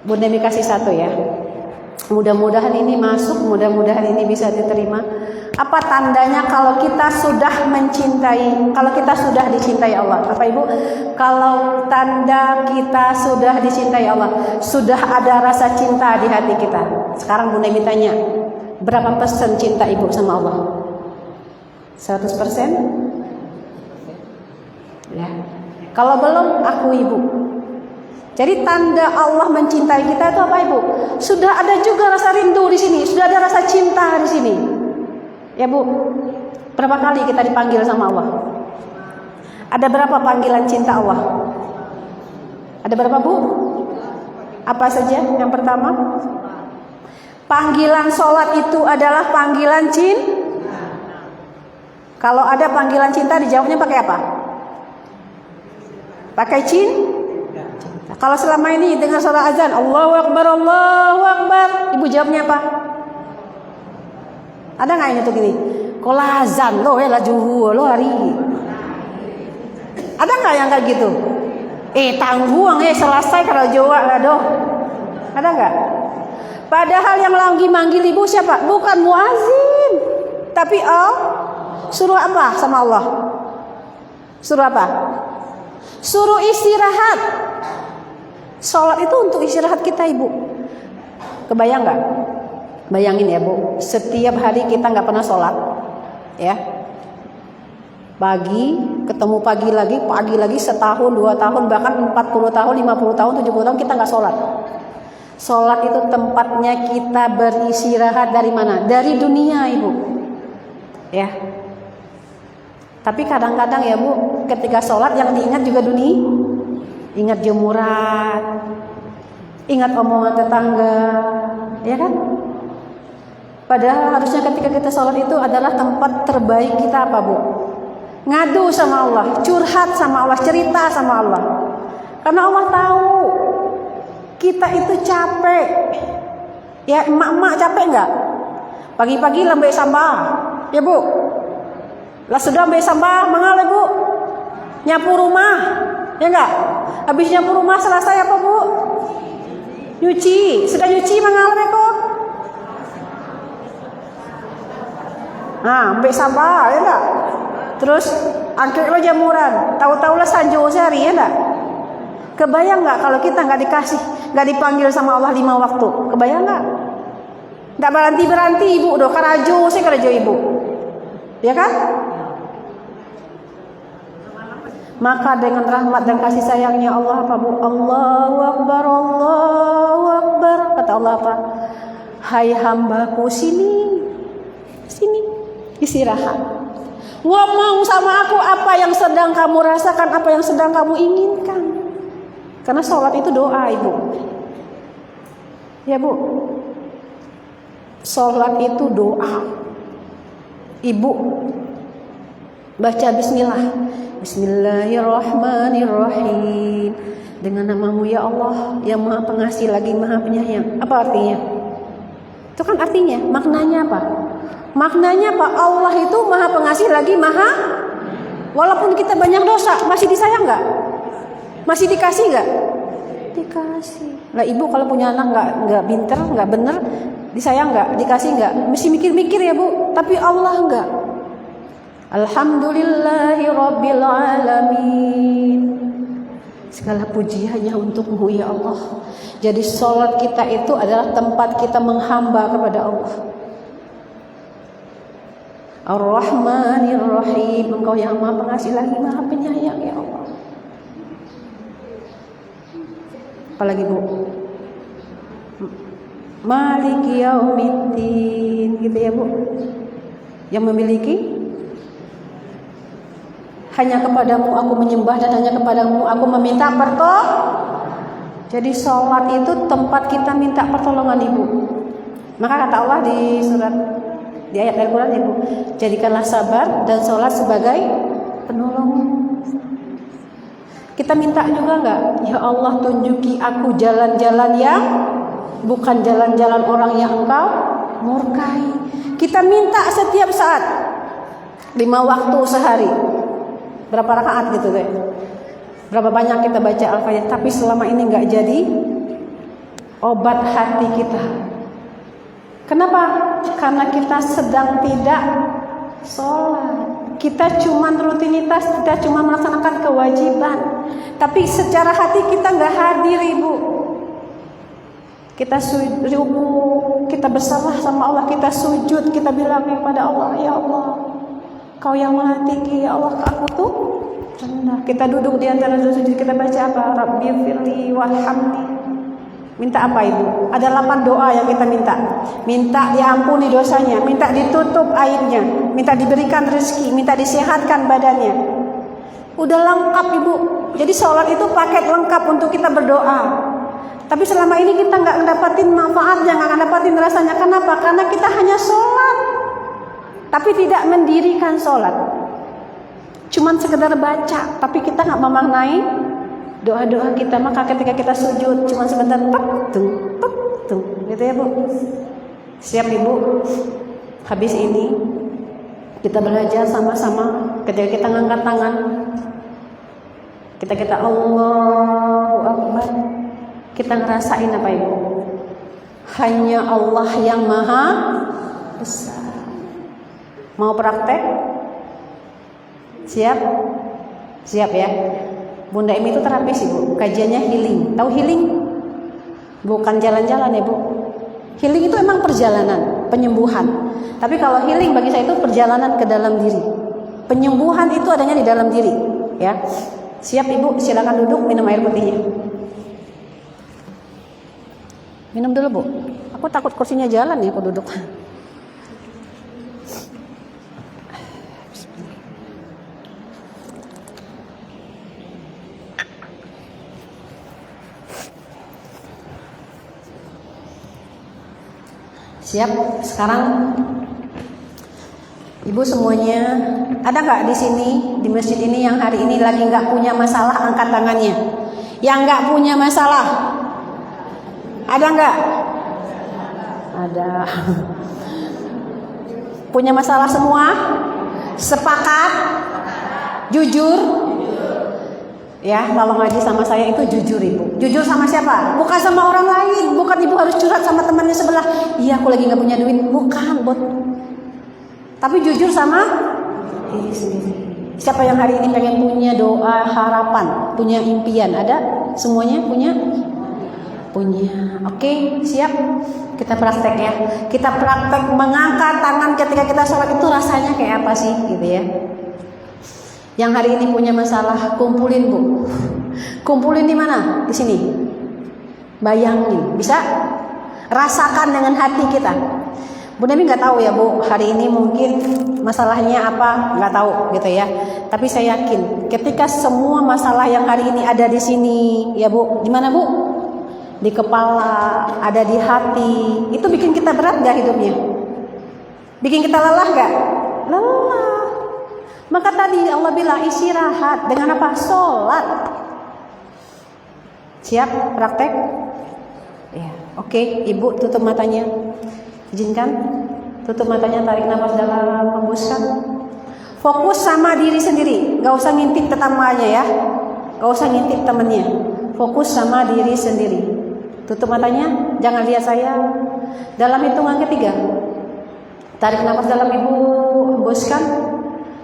Bu Nemi kasih satu ya. Mudah-mudahan ini masuk, mudah-mudahan ini bisa diterima. Apa tandanya kalau kita sudah mencintai, kalau kita sudah dicintai Allah? Apa Ibu? Kalau tanda kita sudah dicintai Allah, sudah ada rasa cinta di hati kita. Sekarang Bu Nemi tanya, berapa persen cinta Ibu sama Allah? 100%? Ya. Kalau belum, aku Ibu. Jadi tanda Allah mencintai kita itu apa Ibu? Sudah ada juga rasa rindu di sini, sudah ada rasa cinta di sini. Ya Bu, berapa kali kita dipanggil sama Allah? Ada berapa panggilan cinta Allah? Ada berapa Bu? Apa saja? Yang pertama, panggilan sholat itu adalah panggilan cinta. Kalau ada panggilan cinta, dijawabnya pakai apa? Pakai cinta. Kalau selama ini dengar suara azan, Allahu Akbar, Allahu Akbar, Ibu jawabnya apa? Ada nggak ini tuh gini? Kalau azan lo lajuhu lo hari. Ada nggak yang kayak gitu? Tangguang selesai kalau Jawa lah doh. Ada nggak? Padahal yang lagi manggil Ibu siapa? Bukan muazin, tapi suruh apa sama Allah? Suruh apa? Suruh istirahat. Sholat itu untuk istirahat kita Ibu. Kebayang nggak? Bayangin ya Bu, setiap hari kita nggak pernah sholat, ya. Pagi, ketemu pagi lagi, setahun, 2 tahun, bahkan 40 tahun, 50 tahun, 70 tahun kita nggak sholat. Sholat itu tempatnya kita beristirahat dari mana? Dari dunia Ibu, ya. Tapi kadang-kadang ya Bu, ketika sholat yang diingat juga dunia. Ingat jemuran, ingat omongan tetangga, ya kan? Padahal harusnya ketika kita sholat itu adalah tempat terbaik kita apa, Bu? Ngadu sama Allah, curhat sama Allah, cerita sama Allah. Karena Allah tahu kita itu capek. Ya, emak-emak capek enggak? Pagi-pagi lambai sambal, ya Bu? Lah sudah lambai sambal, mangal Bu? Nyapu rumah, ya enggak? Habis nyapu rumah selesai apa Bu? Nyuci, sudah nyuci mangal kok? Nah, lambai sambal, ya enggak? Terus angkat lo jamuran, tahu-tahu lah sanjo sehari, ya enggak? Kebayang nggak kalau kita nggak dikasih, nggak dipanggil sama Allah 5 waktu? Kebayang nggak? Nggak berhenti ibu, doh karajo, saya karajo ibu, ya kan? Maka dengan rahmat dan kasih sayangnya Allah apa Bu? Allahu Akbar, Allahu Akbar. Kata Allah apa? Hai hambaku, sini, istirahat. Ngomong sama aku apa yang sedang kamu rasakan, apa yang sedang kamu inginkan. Karena sholat itu doa, Ibu. Ya Bu, sholat itu doa. Ibu baca bismillah. Bismillahirrahmanirrahim. Dengan namamu ya Allah, yang maha pengasih lagi maha penyayang. Apa artinya? Itu kan artinya, maknanya apa? Maknanya apa? Allah itu maha pengasih lagi maha. Walaupun kita banyak dosa, masih disayang nggak? Masih dikasih nggak? Dikasih. Lah ibu kalau punya anak nggak pinter, nggak bener, disayang nggak? Dikasih nggak? Mesti mikir-mikir ya Bu. Tapi Allah nggak. Alhamdulillahi Rabbil Alamin. Segala puji hanya untukmu ya Allah. Jadi sholat kita itu adalah tempat kita menghamba kepada Allah. Ar-Rahmanir-Rahim. Engkau yang maha pengasih lagi maha penyayang ya Allah. Apalagi Bu? Maliki yaumiddin, gitu ya Bu. Yang memiliki hanya kepadamu aku menyembah dan hanya kepadamu aku meminta pertolongan. Jadi sholat itu tempat kita minta pertolongan Ibu. Maka kata Allah di surat, di ayat Al-Quran Ibu, jadikanlah sabar dan sholat sebagai penolong. Kita minta juga enggak? Ya Allah tunjuki aku jalan-jalan yang bukan jalan-jalan orang yang Engkau murkai. Kita minta setiap saat 5 waktu sehari. Berapa rakaat gitu deh. Berapa banyak kita baca Al-Fatihah, tapi selama ini enggak jadi obat hati kita. Kenapa? Karena kita sedang tidak sholat. Kita cuma rutinitas, kita cuma melaksanakan kewajiban. Tapi secara hati kita nggak hadir Ibu. Kita ruku, kita bersalah sama Allah, kita sujud, kita bilang kepada Allah, ya Allah, Kau yang maha tinggi, ya Allah, aku tuh rendah. Kita duduk di antara sujud, kita baca apa? Rabbi firli warhamni. Minta apa Ibu? Ada 8 doa yang kita minta. Minta diampuni dosanya, minta ditutup aibnya, minta diberikan rezeki, minta disehatkan badannya. Udah lengkap Ibu. Jadi sholat itu paket lengkap untuk kita berdoa. Tapi selama ini kita nggak ngedapatin manfaatnya, nggak ngedapatin rasanya. Kenapa? Karena kita hanya sholat, tapi tidak mendirikan sholat. Cuman sekedar baca, tapi kita nggak memaknai doa-doa kita. Maka ketika kita sujud cuma sebentar, pek tung, gitu ya Bu. Siap Ibu? Habis ini kita belajar sama-sama. Ketika kita ngangkat tangan, kita Allahu Akbar. Kita ngerasain apa Ibu? Hanya Allah yang maha besar. Mau praktek? Siap? Siap ya. Bunda Emi itu terapis Ibu, kajiannya healing. Tahu healing? Bukan jalan-jalan ya Bu. Healing itu emang perjalanan, penyembuhan. Tapi kalau healing bagi saya itu perjalanan ke dalam diri. Penyembuhan itu adanya di dalam diri, ya. Siap Ibu, silakan duduk, minum air putihnya. Minum dulu Bu. Aku takut kursinya jalan ya aku duduk. Siap? Sekarang Ibu semuanya, ada nggak di sini di masjid ini yang hari ini lagi nggak punya masalah, angkat tangannya. Yang nggak punya masalah, ada nggak? Ada. Punya masalah semua? Sepakat? Jujur? Ya, kalau ngaji sama saya itu jujur Ibu. Jujur sama siapa? Bukan sama orang lain. Bukan Ibu harus curhat sama temannya sebelah. Iya, aku lagi nggak punya duit. Bukan, Bot. Tapi jujur sama diri sendiri. Siapa yang hari ini pengen punya doa harapan, punya impian? Ada? Semuanya punya? Punya. Oke, siap? Kita praktek ya. Kita praktek mengangkat tangan ketika kita sholat itu rasanya kayak apa sih gitu ya. Yang hari ini punya masalah, kumpulin Bu. Kumpulin di mana? Di sini. Bayangin, bisa? Rasakan dengan hati kita. Bu Nemi nggak tahu ya Bu, hari ini mungkin masalahnya apa, nggak tahu gitu ya. Tapi saya yakin, ketika semua masalah yang hari ini ada di sini, ya Bu, di mana Bu? Di kepala, ada di hati. Itu bikin kita berat nggak hidupnya? Bikin kita lelah nggak? Lelah. Maka tadi Allah bilang istirahat dengan apa? Sholat. Siap praktek? Ya, oke. Ibu tutup matanya. Izinkan, tutup matanya, tarik nafas dalam, hembuskan. Fokus sama diri sendiri, gak usah ngintip tetangganya ya, gak usah ngintip temennya. Fokus sama diri sendiri. Tutup matanya, jangan lihat saya. Dalam hitungan ketiga, tarik nafas dalam Ibu, hembuskan.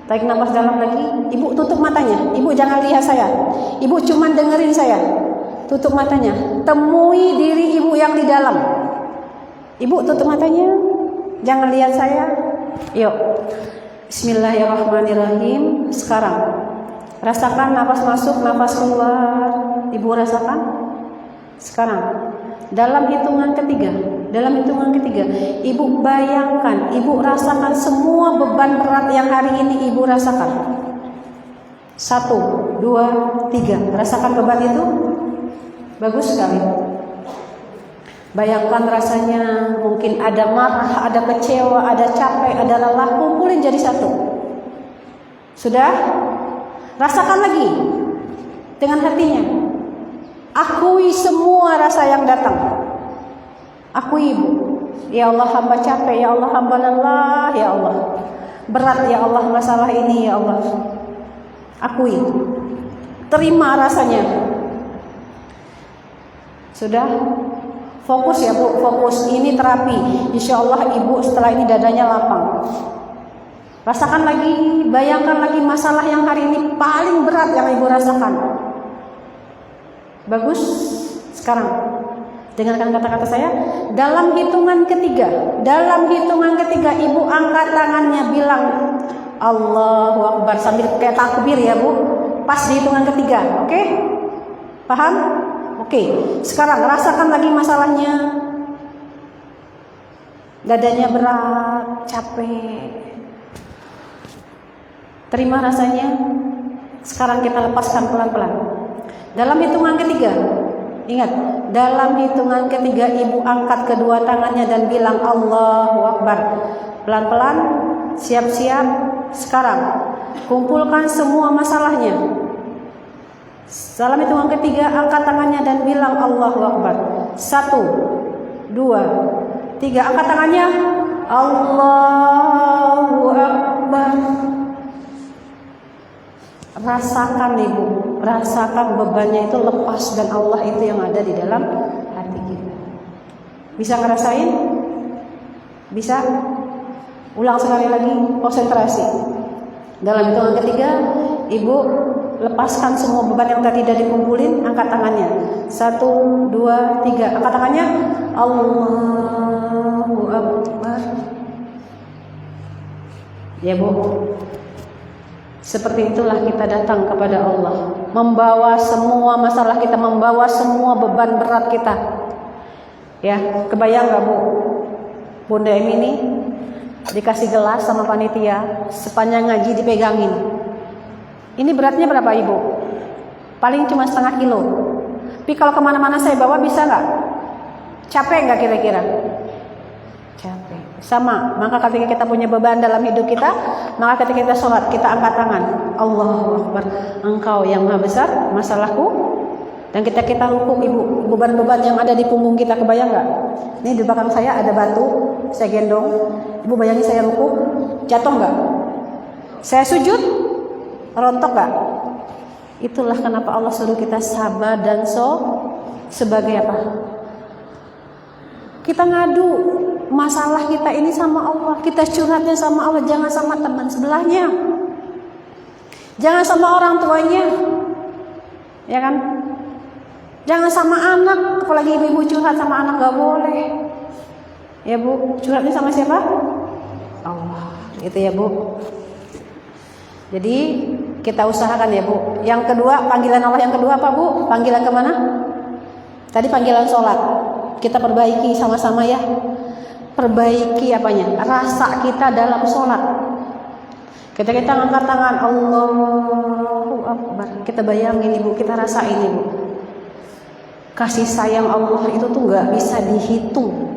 Tarik nafas dalam lagi, Ibu tutup matanya. Ibu jangan lihat saya, Ibu cuman dengerin saya. Tutup matanya, temui diri Ibu yang di dalam. Ibu tutup matanya, jangan lihat saya. Yuk, Bismillahirrahmanirrahim. Sekarang rasakan nafas masuk, nafas keluar. Ibu rasakan. Sekarang dalam hitungan ketiga, Ibu bayangkan, Ibu rasakan semua beban berat yang hari ini Ibu rasakan. 1, 2, 3. Rasakan beban itu. Bagus sekali. Bayangkan rasanya, mungkin ada marah, ada kecewa, ada capek, ada lelah, kumpulin jadi satu. Sudah? Rasakan lagi dengan hatinya. Akui semua rasa yang datang. Akui Ibu. Ya Allah, hamba capek, ya Allah, hamba lelah, ya Allah. Berat ya Allah masalah ini ya Allah. Akui. Terima rasanya. Sudah? Fokus ya Bu, fokus. Ini terapi. Insya Allah Ibu setelah ini dadanya lapang. Rasakan lagi, bayangkan lagi masalah yang hari ini paling berat yang Ibu rasakan. Bagus. Sekarang dengarkan kata-kata saya. Dalam hitungan ketiga Ibu angkat tangannya, bilang Allahu Akbar sambil kayak takbir ya Bu. Pas di hitungan ketiga, oke? Paham? Oke, sekarang rasakan lagi masalahnya. Dadanya berat, capek. Terima rasanya. Sekarang kita lepaskan pelan-pelan. Dalam hitungan ketiga, ingat, dalam hitungan ketiga Ibu angkat kedua tangannya dan bilang Allahu Akbar. Pelan-pelan, siap-siap. Sekarang kumpulkan semua masalahnya. Dalam hitungan ketiga, angkat tangannya dan bilang Allahu Akbar. 1, 2, 3. Angkat tangannya. Allahu Akbar. Rasakan Ibu, rasakan bebannya itu lepas dan Allah itu yang ada di dalam hati kita. Bisa ngerasain? Bisa? Ulang sekali lagi, konsentrasi. Dalam hitungan ketiga, Ibu lepaskan semua beban yang tadi sudah dikumpulin, angkat tangannya. 1, 2, 3. Angkat tangannya. Allahu Akbar. Ya Bu. Seperti itulah kita datang kepada Allah, membawa semua masalah kita, membawa semua beban berat kita. Ya, kebayang gak Bu? Bunda Emi ini dikasih gelas sama panitia, sepanjang ngaji dipegangin. Ini beratnya berapa Ibu? Paling cuma setengah kilo. Tapi kalau kemana-mana saya bawa bisa nggak? Capek nggak kira-kira? Capek. Sama, maka ketika kita punya beban dalam hidup kita, maka ketika kita sholat, kita angkat tangan. Allahu Akbar. Engkau yang maha besar, masalahku. Dan kita hukum ibu, beban-beban yang ada di punggung kita, kebayang nggak? Ini di belakang saya ada batu, saya gendong. Ibu bayangin saya ruku, jatuh nggak? Saya sujud, rontok nggak? Itulah kenapa Allah suruh kita sabar dan sebagai apa? Kita ngadu masalah kita ini sama Allah, kita curhatnya sama Allah, jangan sama teman sebelahnya, jangan sama orang tuanya, ya kan? Jangan sama anak, apalagi ibu-ibu curhat sama anak gak boleh. Ya Bu, curhatnya sama siapa? Allah. Itu ya Bu. Jadi kita usahakan ya Bu. Yang kedua, panggilan Allah yang kedua apa Bu? Panggilan kemana? Tadi panggilan sholat. Kita perbaiki sama-sama ya. Perbaiki apanya? Rasa kita dalam sholat. Ketika kita angkat tangan, Allahu Akbar, kita bayangin Ibu, kita rasain Ibu. Kasih sayang Allah itu tuh gak bisa dihitung.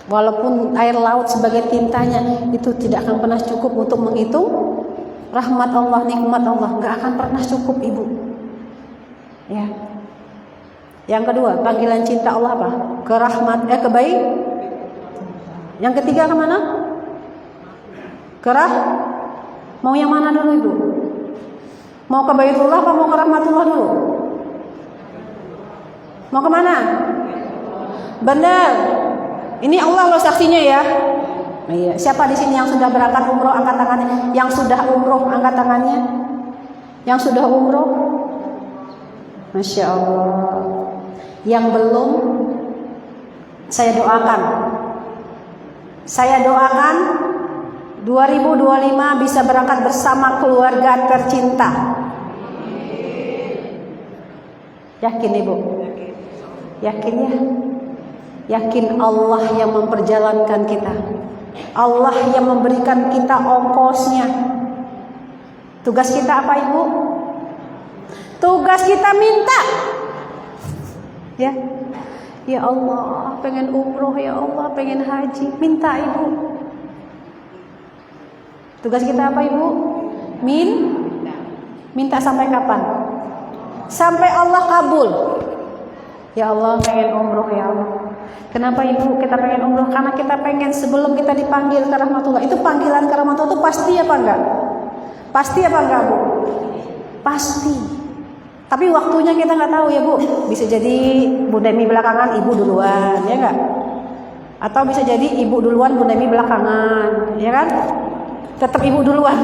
Walaupun air laut sebagai tintanya, itu tidak akan pernah cukup untuk menghitung rahmat Allah, nikmat Allah. Gak akan pernah cukup Ibu. Ya. Yang kedua, panggilan cinta Allah apa? Kebaik. Yang ketiga kemana? Mau yang mana dulu Ibu? Mau ke Baitullah apa mau ke rahmatullah dulu? Mau kemana? Benar. Ini Allah loh saksinya ya. Iya. Siapa di sini yang sudah berangkat umroh angkat tangannya? Yang sudah umroh angkat tangannya? Yang sudah umroh? Masya Allah. Yang belum, saya doakan. Saya doakan 2025 bisa berangkat bersama keluarga tercinta. Yakin Ibu? Yakin ya? Yakin Allah yang memperjalankan kita, Allah yang memberikan kita ongkosnya. Tugas kita apa Ibu? Tugas kita minta. Ya Allah, pengen umroh, ya Allah, pengen haji, minta Ibu. Tugas kita apa Ibu? Minta sampai kapan? Sampai Allah kabul. Ya Allah, pengen umroh ya Allah. Kenapa Ibu kita pengen umroh? Karena kita pengen sebelum kita dipanggil ke rahmatullah. Itu panggilan ke rahmatullah itu pasti apa enggak? Pasti apa enggak Bu? Pasti. Tapi waktunya kita nggak tahu ya Bu. Bisa jadi Bu Demi belakangan, Ibu duluan, ya enggak? Atau bisa jadi Ibu duluan, Bu Demi belakangan, ya kan? Tetap Ibu duluan.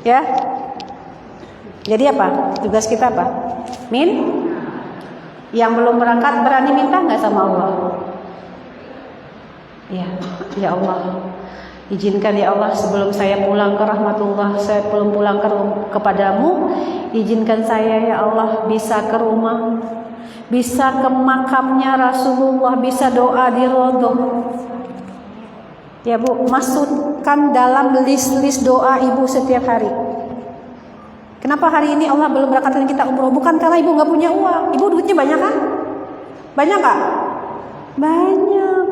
Ya. Jadi apa? Tugas kita apa? Yang belum berangkat berani minta nggak sama Allah? Ya Allah, izinkan ya Allah sebelum saya pulang ke rahmatullah, saya belum pulang kepadamu, izinkan saya ya Allah bisa ke rumah, bisa ke makamnya Rasulullah, bisa doa di rodho. Ya Bu, masukkan dalam list doa Ibu setiap hari. Kenapa hari ini Allah belum berangkatkan kita umroh? Bukan karena Ibu nggak punya uang. Ibu duitnya banyak kan? Banyak nggak? Banyak.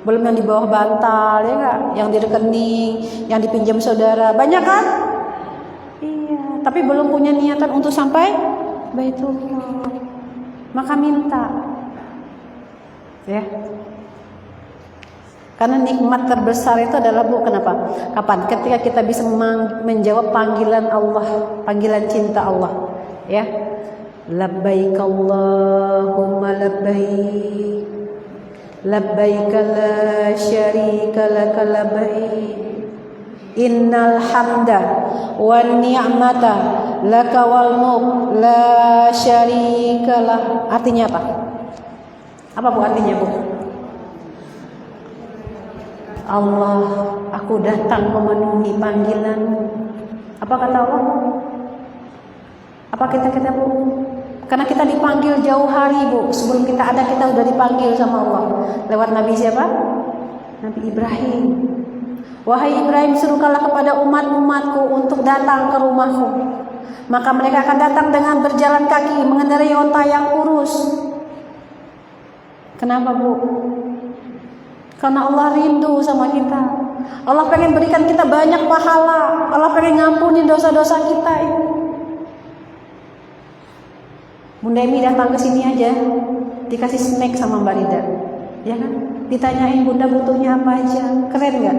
Belum yang di bawah bantal, ya nggak? Yang di rekening, yang dipinjam saudara, banyak kan? Iya. Tapi belum punya niatan untuk sampai Baitullah. Maka minta, ya. Karena nikmat terbesar itu adalah Bu, kenapa? Kapan? Ketika kita bisa menjawab panggilan Allah, panggilan cinta Allah, ya. Labbaik Allahumma labbaik, labbaik la syarika laka labbaik, innal hamda wan ni'mata laka wal mulk la syarika lah. Artinya apa? Apa Bu artinya Bu? Allah, aku datang memenuhi panggilan-Mu. Apa kata Allah? Apa kita Bu? Karena kita dipanggil jauh hari Bu. Sebelum kita ada, kita sudah dipanggil sama Allah. Lewat Nabi siapa? Nabi Ibrahim. Wahai Ibrahim, serukanlah kepada umat-umatku untuk datang ke rumahku. Maka mereka akan datang dengan berjalan kaki, mengendarai onta yang kurus. Kenapa Bu? Karena Allah rindu sama kita. Allah pengen berikan kita banyak pahala. Allah pengen ngampunin dosa-dosa kita. Bunda Emi datang ke sini aja dikasih snack sama Mbak Rida, ya kan? Ditanyain Bunda butuhnya apa aja, keren nggak?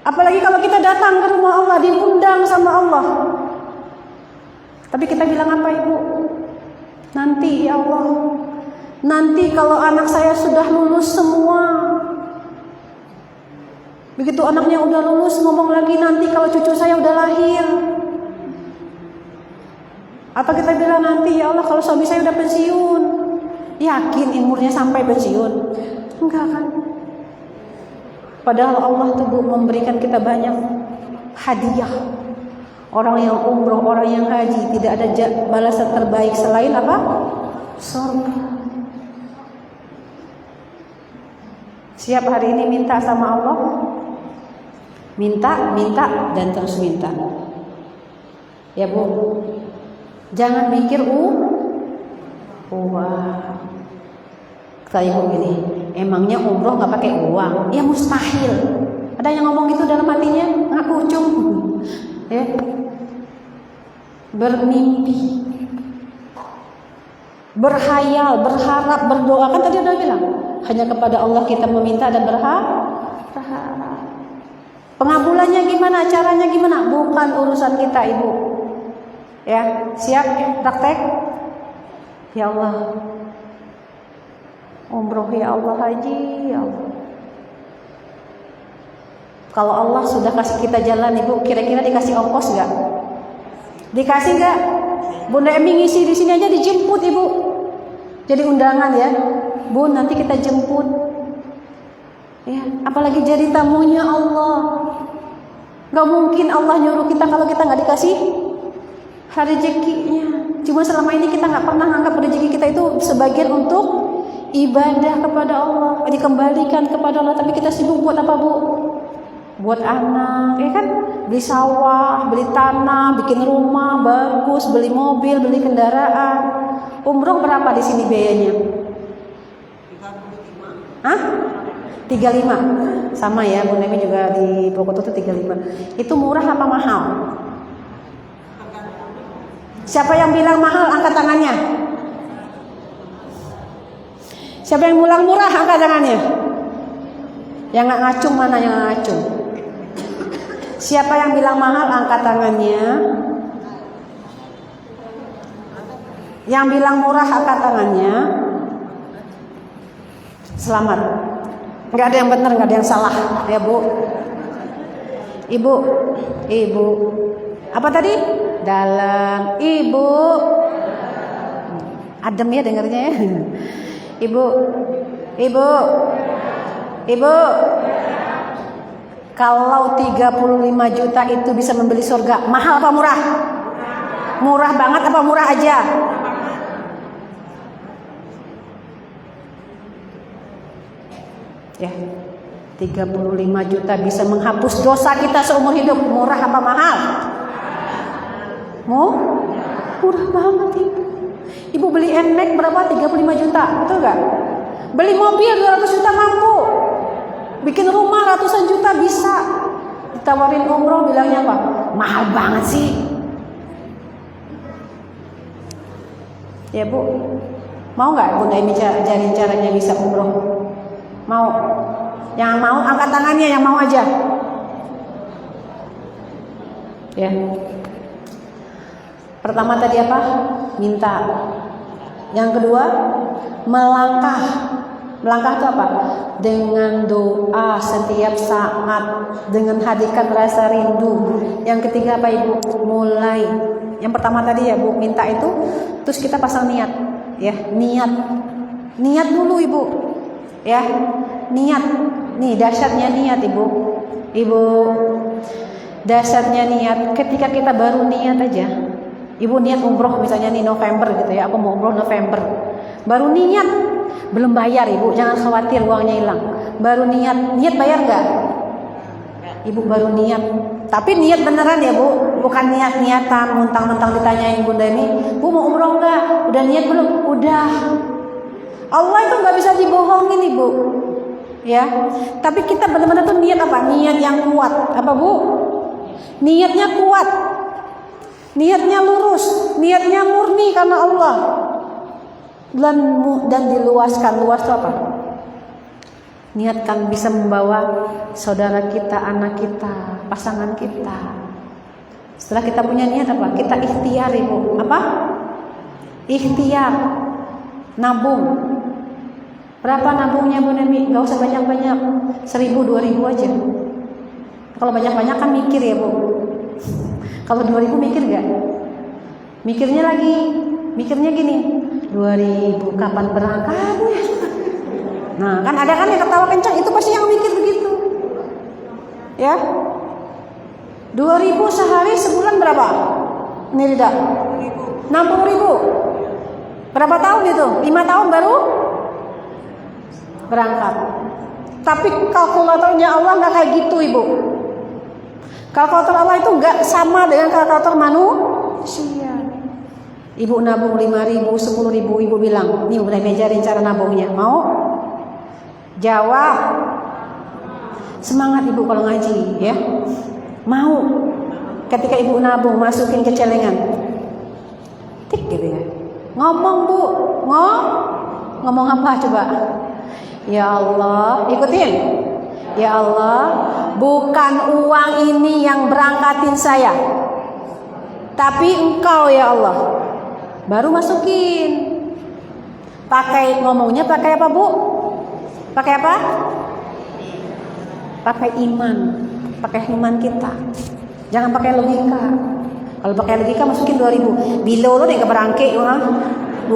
Apalagi kalau kita datang ke rumah Allah, diundang sama Allah. Tapi kita bilang apa Ibu? Nanti ya Allah, nanti kalau anak saya sudah lulus semua. Begitu anaknya udah lulus, ngomong lagi nanti kalau cucu saya udah lahir. Atau kita bilang nanti ya Allah kalau suami saya udah pensiun. Yakin umurnya sampai pensiun? Enggak kan? Padahal Allah tuh memberikan kita banyak hadiah. Orang yang umroh, orang yang haji, tidak ada balasan terbaik selain apa? Surga. Siap hari ini minta sama Allah? Minta, dan terus minta. Ya Bu, jangan mikir uang. Kata Ibu gini, emangnya umroh nggak pakai uang? Ya mustahil. Ada yang ngomong gitu dalam hatinya, ngaku cung. Ya, bermimpi, berhayal, berharap, berdoa. Kan tadi udah bilang, hanya kepada Allah kita meminta dan berharap. Pengabulannya gimana, caranya gimana? Bukan urusan kita Ibu. Ya, siap praktek? Ya Allah, umroh ya Allah, haji ya Allah. Kalau Allah sudah kasih kita jalan Ibu, kira-kira dikasih ongkos nggak? Dikasih nggak? Bunda Emi ngisi di sini aja dijemput Ibu. Jadi undangan ya, Bu nanti kita jemput. Ya, apalagi jadi tamunya Allah. Gak mungkin Allah nyuruh kita kalau kita nggak dikasih rezekinya. Cuma selama ini kita nggak pernah anggap rezeki kita itu sebagian untuk ibadah kepada Allah, dikembalikan kepada Allah. Tapi kita sibuk buat apa Bu? Buat anak, ya kan? Beli sawah, beli tanah, bikin rumah bagus, beli mobil, beli kendaraan. Umroh berapa di sini biayanya? 35. Sama ya, Bu Nemi juga di Pokoto tuh 35. Itu murah apa mahal? Siapa yang bilang mahal angkat tangannya? Siapa yang bilang murah angkat tangannya? Yang nggak ngacung mana yang ngacung? Siapa yang bilang mahal angkat tangannya? Yang bilang murah angkat tangannya. Selamat. Nggak ada yang benar, nggak ada yang salah, ya Bu. Ibu. Apa tadi? Dalam. Ibu. Adem ya dengarnya ya. Ibu. Kalau 35 juta itu bisa membeli surga, mahal apa murah? Murah banget apa murah aja? Ya, 35 juta bisa menghapus dosa kita seumur hidup. Murah apa mahal? Murah banget Ibu. Ibu beli NMAX berapa? 35 juta, betul gak? Beli mobil 200 juta mampu. Bikin rumah ratusan juta bisa. Ditawarin umroh bilangnya apa? Mahal banget sih. Ya Bu, mau gak Bunda Emi ajarin caranya bisa umroh? Mau? Yang mau angkat tangannya, yang mau aja. Ya. Pertama tadi apa? Minta. Yang kedua, melangkah. Melangkah itu apa? Dengan doa setiap saat, dengan hadirkan rasa rindu. Yang ketiga apa Ibu? Mulai. Yang pertama tadi ya Bu, minta itu, terus kita pasang niat. Ya, niat dulu Ibu. Ya, niat. Nih dahsyatnya niat Ibu. Dahsyatnya niat. Ketika kita baru niat aja, Ibu niat umroh misalnya nih November gitu ya, aku mau umroh November. Baru niat, belum bayar Ibu, jangan khawatir uangnya hilang. Baru niat bayar nggak? Ibu baru niat, tapi niat beneran ya Bu, bukan niat-niatan mentang-mentang ditanyain Bunda ini, Bu mau umroh nggak? Udah niat belum? Udah. Allah itu nggak bisa dibohongin Ibu. ya. Tapi kita benar-benar tuh niat apa? Niat yang kuat. Apa Bu? Niatnya kuat. Niatnya lurus, niatnya murni karena Allah. Dan diluaskan. Luas itu apa? Niatkan bisa membawa saudara kita, anak kita, pasangan kita. Setelah kita punya niat apa? Kita ikhtiar Ibu. Apa? Ikhtiar. Nabung. Berapa nabungnya Bu Nemi? Gak usah banyak-banyak. 1.000, 2.000 aja. Kalau banyak-banyak kan mikir ya Bu. Kalau 2.000 mikir gak? Mikirnya gini, 2.000 kapan berangkatnya? Nah kan ada kan yang ketawa kencang, itu pasti yang mikir begitu. Ya, 2.000 sehari sebulan berapa? Ini Rida 60.000. Berapa tahun itu? 5 tahun baru berangkat. Tapi kalkulatornya Allah nggak kayak gitu Ibu. Kalkulator Allah itu nggak sama dengan kalkulator manusia. Ibu nabung 5.000, 10.000, Ibu bilang, nih udah ngajarin cara nabungnya. Mau? Jawab. Semangat Ibu kalau ngaji, ya. Mau? Ketika Ibu nabung, masukin ke celengan. Tik gitu ya. Ngomong Bu, ngomong apa coba? Ya Allah, ikutin. Ya Allah, bukan uang ini yang berangkatin saya, tapi Engkau ya Allah. Baru masukin. Pakai ngomongnya pakai apa Bu? Pakai apa? Pakai iman. Pakai iman kita. Jangan pakai logika. Kalau pakai logika masukin 2.000. Bilo lo deh keberangke, 2.000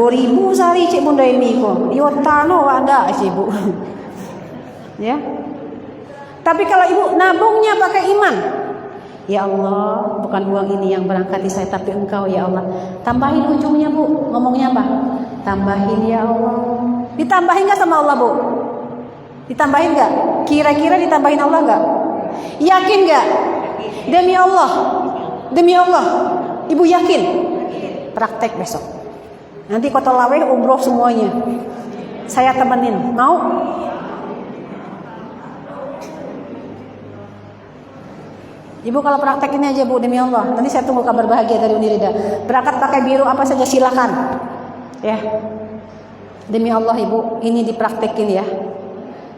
sehari cik bunda ini kok. Yotano ada sih Bu. Ya. Tapi kalau Ibu nabungnya pakai iman, ya Allah, bukan uang ini yang berangkati saya, tapi Engkau ya Allah. Tambahin ujungnya Bu, ngomongnya apa? Tambahin ya Allah. Ditambahin nggak sama Allah Bu? Ditambahin nggak? Kira-kira ditambahin Allah nggak? Yakin nggak? Demi Allah, demi Allah, Ibu yakin? Praktek besok. Nanti Kota Laweh umroh semuanya. Saya temenin, mau? Ibu kalau praktek ini aja Bu, demi Allah. Nanti saya tunggu kabar bahagia dari Unirida. Berangkat pakai biru apa saja silakan. Ya. Demi Allah Ibu, ini dipraktekin ya.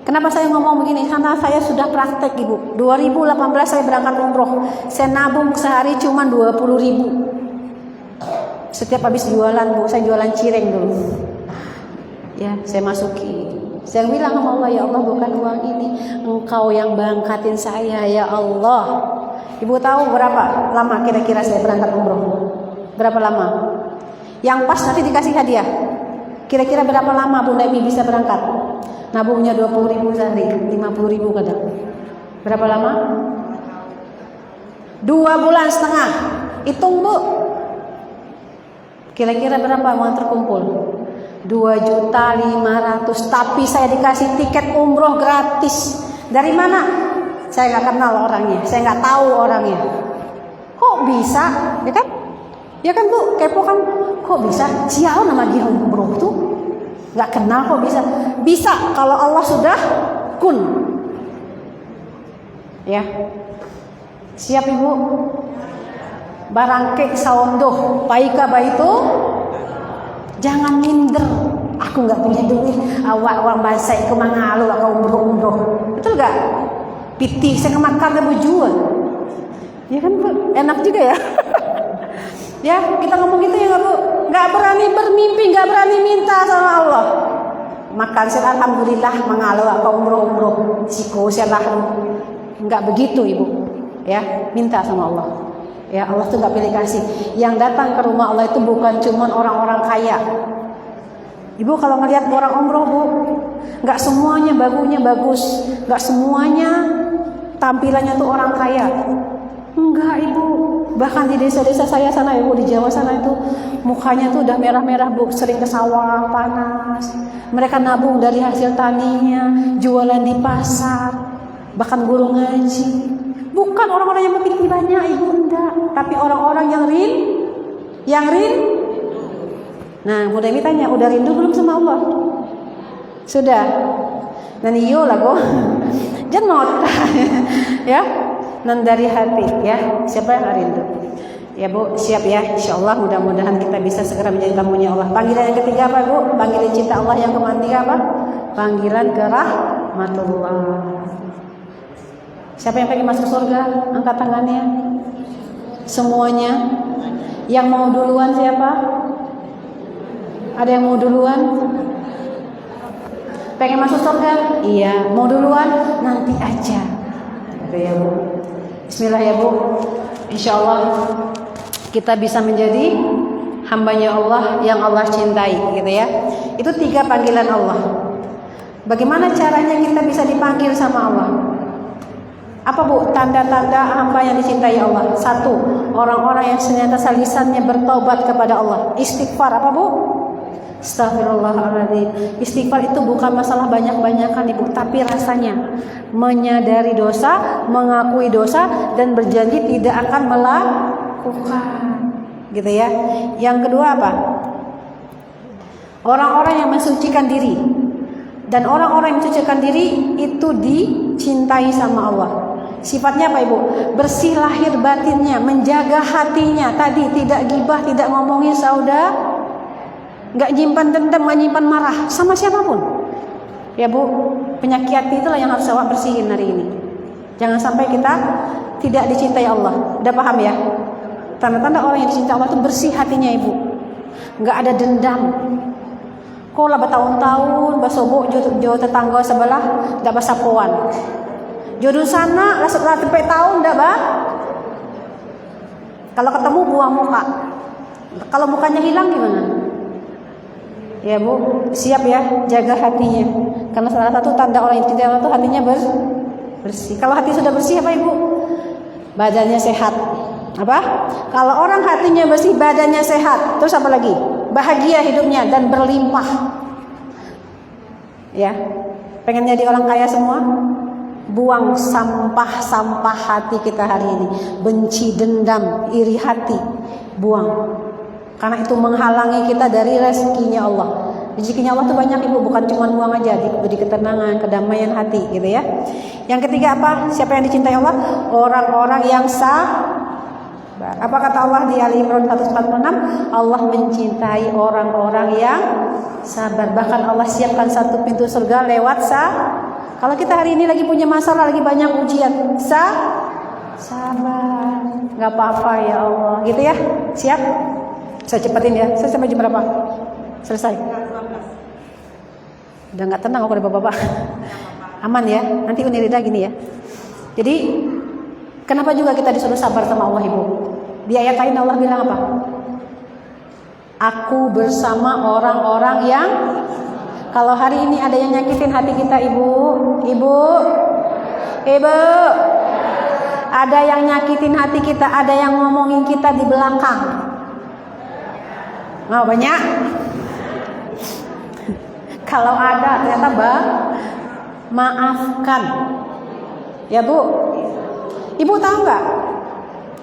Kenapa saya ngomong begini? Karena saya sudah praktek Ibu. 2018 saya berangkat umroh. Saya nabung sehari cuma 20.000. Setiap habis jualan Bu, saya jualan cireng dulu. Ya, saya masuki. Saya bilang sama Allah, ya Allah bukan uang ini, Engkau yang berangkatin saya ya Allah. Ibu tahu berapa lama kira-kira saya berangkat umroh? Berapa lama? Yang pas nanti dikasih hadiah. Kira-kira berapa lama Bu Naimi bisa berangkat? Nabungnya 20.000 sehari, 50.000 kadang. Berapa lama? 2 bulan setengah. Hitung Bu. Kira-kira berapa uang terkumpul? 2.500.000. Tapi saya dikasih tiket umroh gratis. Dari mana? Saya nggak kenal orangnya, saya nggak tahu orangnya. Kok bisa? Ya kan? Ya kan Bu, kepo kan? Kok bisa? Siapa nama dia umroh tuh? Nggak kenal kok bisa? Bisa kalau Allah sudah kun. Ya, siap Ibu? Barangke saondoh, paika baitu. Jangan minder. Aku nggak punya duit. Awak bahasa ke mangalu, aku umroh. Betul nggak? Piti saya kemakan gak jual. Ya kan Bu, enak juga ya. Ya kita ngomong gitu ya nggak Bu? Nggak berani bermimpi, nggak berani minta sama Allah. Makan saya alhamdulillah mengalau apa umroh siko saya lah. Nggak begitu Ibu. Ya minta sama Allah. Ya Allah tuh nggak pilih kasih. Yang datang ke rumah Allah itu bukan cuma orang-orang kaya. Ibu kalau ngelihat orang umroh Bu, nggak semuanya bagunya bagus, nggak semuanya tampilannya tuh orang kaya. Enggak Ibu, bahkan di desa-desa saya sana Ibu, di Jawa sana itu mukanya tuh udah merah-merah Bu, sering ke sawah panas. Mereka nabung dari hasil taninya, jualan di pasar, bahkan guru ngaji. Bukan orang-orang yang memiliki banyak Ibu, enggak, tapi orang-orang yang rindu. Nah, Bu Dewi tanya, udah rindu belum sama Allah? Sudah. Nan iyo lagu. Jangan mau ya. Nan dari hati ya. Siapa yang hari itu? Ya Bu, siap ya. Insyaallah mudah-mudahan kita bisa segera menjadi tamunya Allah. Panggilan yang ketiga apa Bu? Panggilan cinta Allah. Yang ketiga apa? Panggilan ke rahmatullah. Siapa yang pengen masuk surga? Angkat tangannya. Semuanya. Yang mau duluan siapa? Ada yang mau duluan? Pengen masuk surga? Iya. Mau duluan? Nanti aja. Gitu ya Bu. Bismillah ya Bu. Insyaallah kita bisa menjadi hambanya Allah yang Allah cintai, gitu ya. Itu 3 panggilan Allah. Bagaimana caranya kita bisa dipanggil sama Allah? Apa Bu tanda-tanda hamba yang dicintai Allah? 1, orang-orang yang senantiasa lisannya bertaubat kepada Allah. Istighfar apa Bu? Astagfirullahaladzim. Istighfar itu bukan masalah banyak-banyakan Ibu, tapi rasanya menyadari dosa, mengakui dosa, dan berjanji tidak akan melakukan, gitu ya. Yang kedua apa? Orang-orang yang mensucikan diri. Dan orang-orang yang mensucikan diri itu dicintai sama Allah. Sifatnya apa Ibu? Bersih lahir batinnya, menjaga hatinya. Tadi tidak gibah, tidak ngomongin saudara, nggak nyimpan dendam, nggak nyimpan marah sama siapapun. Ya Bu, penyakit hati itulah yang harus awak bersihin hari ini. Jangan sampai kita tidak dicintai Allah. Udah paham ya? Tanda-tanda orang yang dicintai Allah itu bersih hatinya Ibu. Nggak ada dendam. Kau lah bertahun-tahun basobok jauh tetangga sebelah, nggak basapuan. Jodoh sana lah setelah tepek tahun dah bah. Kalau ketemu buang muka. Kalau mukanya hilang gimana? Ya Bu, siap ya, jaga hatinya. Karena salah satu tanda orang yang dicintai Allah itu hatinya bersih. Kalau hati sudah bersih apa Ibu? Badannya sehat. Apa? Kalau orang hatinya bersih, badannya sehat. Terus apa lagi? Bahagia hidupnya dan berlimpah. Ya, pengen jadi orang kaya semua? Buang sampah-sampah hati kita hari ini. Benci, dendam, iri hati. Buang. Karena itu menghalangi kita dari rezekinya Allah. Rezekinya Allah itu banyak Ibu, bukan cuma uang aja, diberi ketenangan, kedamaian hati, gitu ya. Yang ketiga apa? Siapa yang dicintai Allah? Orang-orang yang sabar. Apa kata Allah di Ali Imran 146? Allah mencintai orang-orang yang sabar. Bahkan Allah siapkan satu pintu surga lewat Kalau kita hari ini lagi punya masalah, lagi banyak ujian, sabar, nggak apa-apa ya Allah, gitu ya. Siap? Saya cepetin ya. Saya sampai jam berapa? Selesai. Udah nggak tenang aku dari bapak-bapak. Aman ya. Nanti Unirida gini ya. Jadi kenapa juga kita disuruh sabar sama Allah Ibu? Di ayat lain Allah bilang apa? Aku bersama orang-orang yang, kalau hari ini ada yang nyakitin hati kita Ibu, ada yang nyakitin hati kita, ada yang ngomongin kita di belakang. Mau banyak? Kalau ada ternyata maafkan. Ya Bu. Ibu tahu nggak?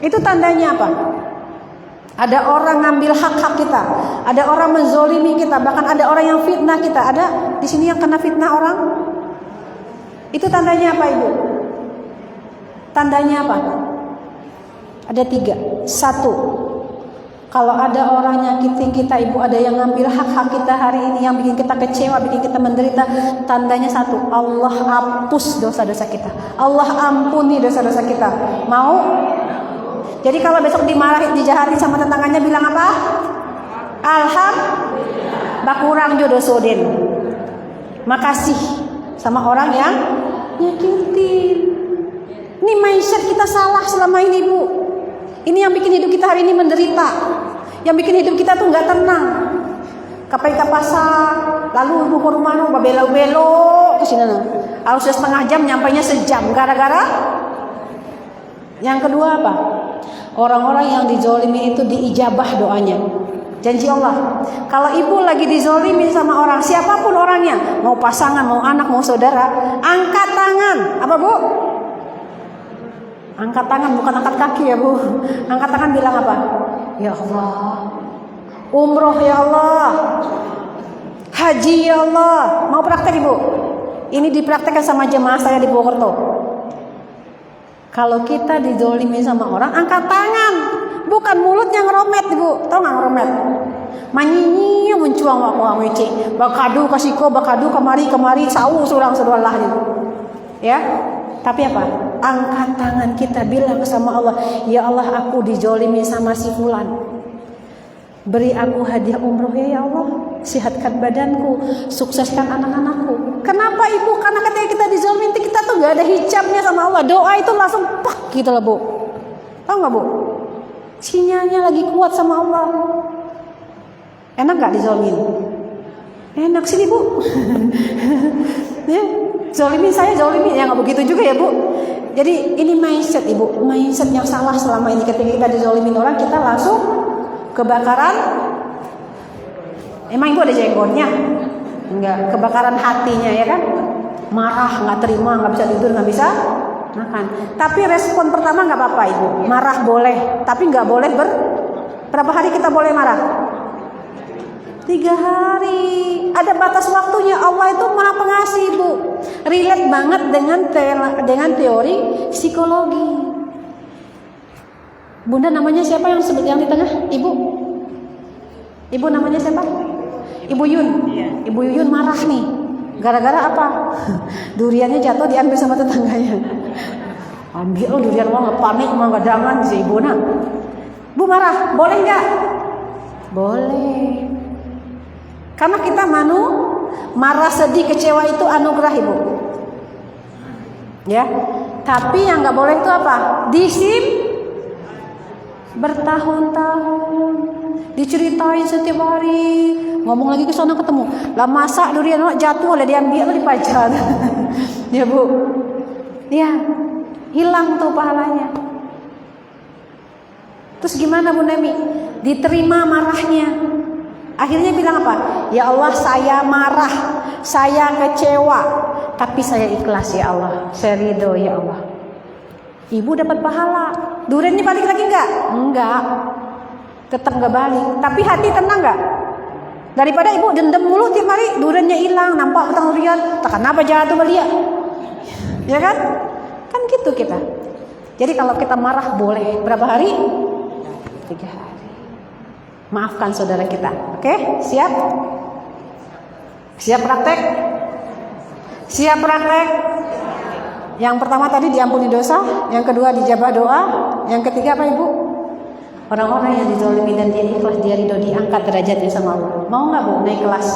Itu tandanya apa? Ada orang ngambil hak-hak kita, ada orang menzolimi kita, bahkan ada orang yang fitnah kita. Ada di sini yang kena fitnah orang? Itu tandanya apa Ibu? Tandanya apa? Ada 3. 1, kalau ada orang nyakitin kita Ibu, ada yang ngambil hak-hak kita hari ini, yang bikin kita kecewa, bikin kita menderita. Tandanya 1, Allah hapus dosa-dosa kita, Allah ampuni dosa-dosa kita. Mau? Jadi kalau besok dimarahin, dijahati sama tetanggannya, bilang apa? Alhamdulillah, bakurang jodoh soden. Makasih sama orang yang nyakitin. Ini mindset kita salah selama ini Bu. Ini yang bikin hidup kita hari ini menderita, yang bikin hidup kita tuh nggak tenang. Kapai ke pasar, lalu ibu ke rumah nu babelo-belo ke sini. Harus setengah jam, nyampainya sejam. Gara-gara. Yang kedua apa? Orang-orang yang dizolimi itu diijabah doanya. Janji Allah, kalau ibu lagi dizolimi sama orang, siapapun orangnya, mau pasangan, mau anak, mau saudara, angkat tangan. Apa Bu? Angkat tangan, bukan angkat kaki ya Bu. Angkat tangan, bilang apa? Ya Allah, umroh ya Allah, haji ya Allah. Mau praktek Ibu? Ini dipraktekkan sama jemaah saya di Purwokerto. Kalau kita dizolimi sama orang, angkat tangan. Bukan mulutnya ngeromet, Ibu. Tahu nggak ngeromet? Manyinyi mencuang waktu wece. Bakadu kasiko, bakadu kemari sawu surang lah itu. Ya. Tapi apa? Angkat tangan kita bilang sama Allah, ya Allah, aku dizolimi sama si fulan. Beri aku hadiah umroh ya Allah. Sehatkan badanku, sukseskan anak-anakku. Kenapa Ibu? Karena ketika kita dizolimi, kita tuh gak ada hijabnya sama Allah. Doa itu langsung pak gitu lah, Bu. Tahu gak, Bu? Sinyalnya lagi kuat sama Allah. Enak gak dizolimin? Enak sini, Bu. Ya, zolimin saya, zolimin. Ya gak begitu juga ya, Bu. Jadi ini mindset, Ibu. Mindset yang salah selama ini. Ketika kita dizolimin orang, kita langsung kebakaran. Emang Ibu ada jenggotnya? Enggak. Kebakaran hatinya, ya kan? Marah, gak terima, gak bisa tidur, gak bisa makan. Tapi respon pertama gak apa-apa, Ibu. Marah boleh, tapi gak boleh berapa hari kita boleh marah? 3 hari. Ada batas waktunya. Allah itu Maha Pengasih, Bu. Relate banget dengan teori psikologi. Bunda namanya siapa yang di tengah? Ibu namanya siapa? Ibu Yun. Ibu Yun marah nih. Gara-gara apa? Duriannya jatuh diambil sama tetangganya. Ambil durian, wah nggak panik, mah nggak jangan si ibu nak. Bu marah, boleh nggak? Boleh. Karena kita marah, sedih, kecewa itu anugerah, Ibu. Ya. Tapi yang nggak boleh itu apa? Bertahun-tahun diceritain setiap hari, ngomong lagi ke sana ketemu. Lah masak durian jatuh, oleh diambil dipajar. Ya, Bu. Ya. Hilang tuh pahalanya. Terus gimana Bu Nemi? Diterima marahnya. Akhirnya bilang apa? Ya Allah, saya marah, saya kecewa, tapi saya ikhlas ya Allah, saya ridho ya Allah. Ibu dapat pahala. Duriannya balik lagi enggak? Enggak. Tetap enggak balik. Tapi hati tenang enggak? Daripada Ibu dendam mulu tiap hari, duriannya hilang, nampak utang durian, tak kenapa jatuh belia. Ya kan? Kan gitu kita. Jadi kalau kita marah boleh berapa hari? 3 hari. Maafkan saudara kita. Oke? Siap? Siap praktek? Siap praktek? Yang pertama tadi diampuni dosa, yang kedua dijabah doa, yang ketiga apa Ibu? Orang-orang yang dizalimi dan dia ikhlas, dia ridho, diangkat derajatnya sama Allah. Mau nggak Bu naik kelas?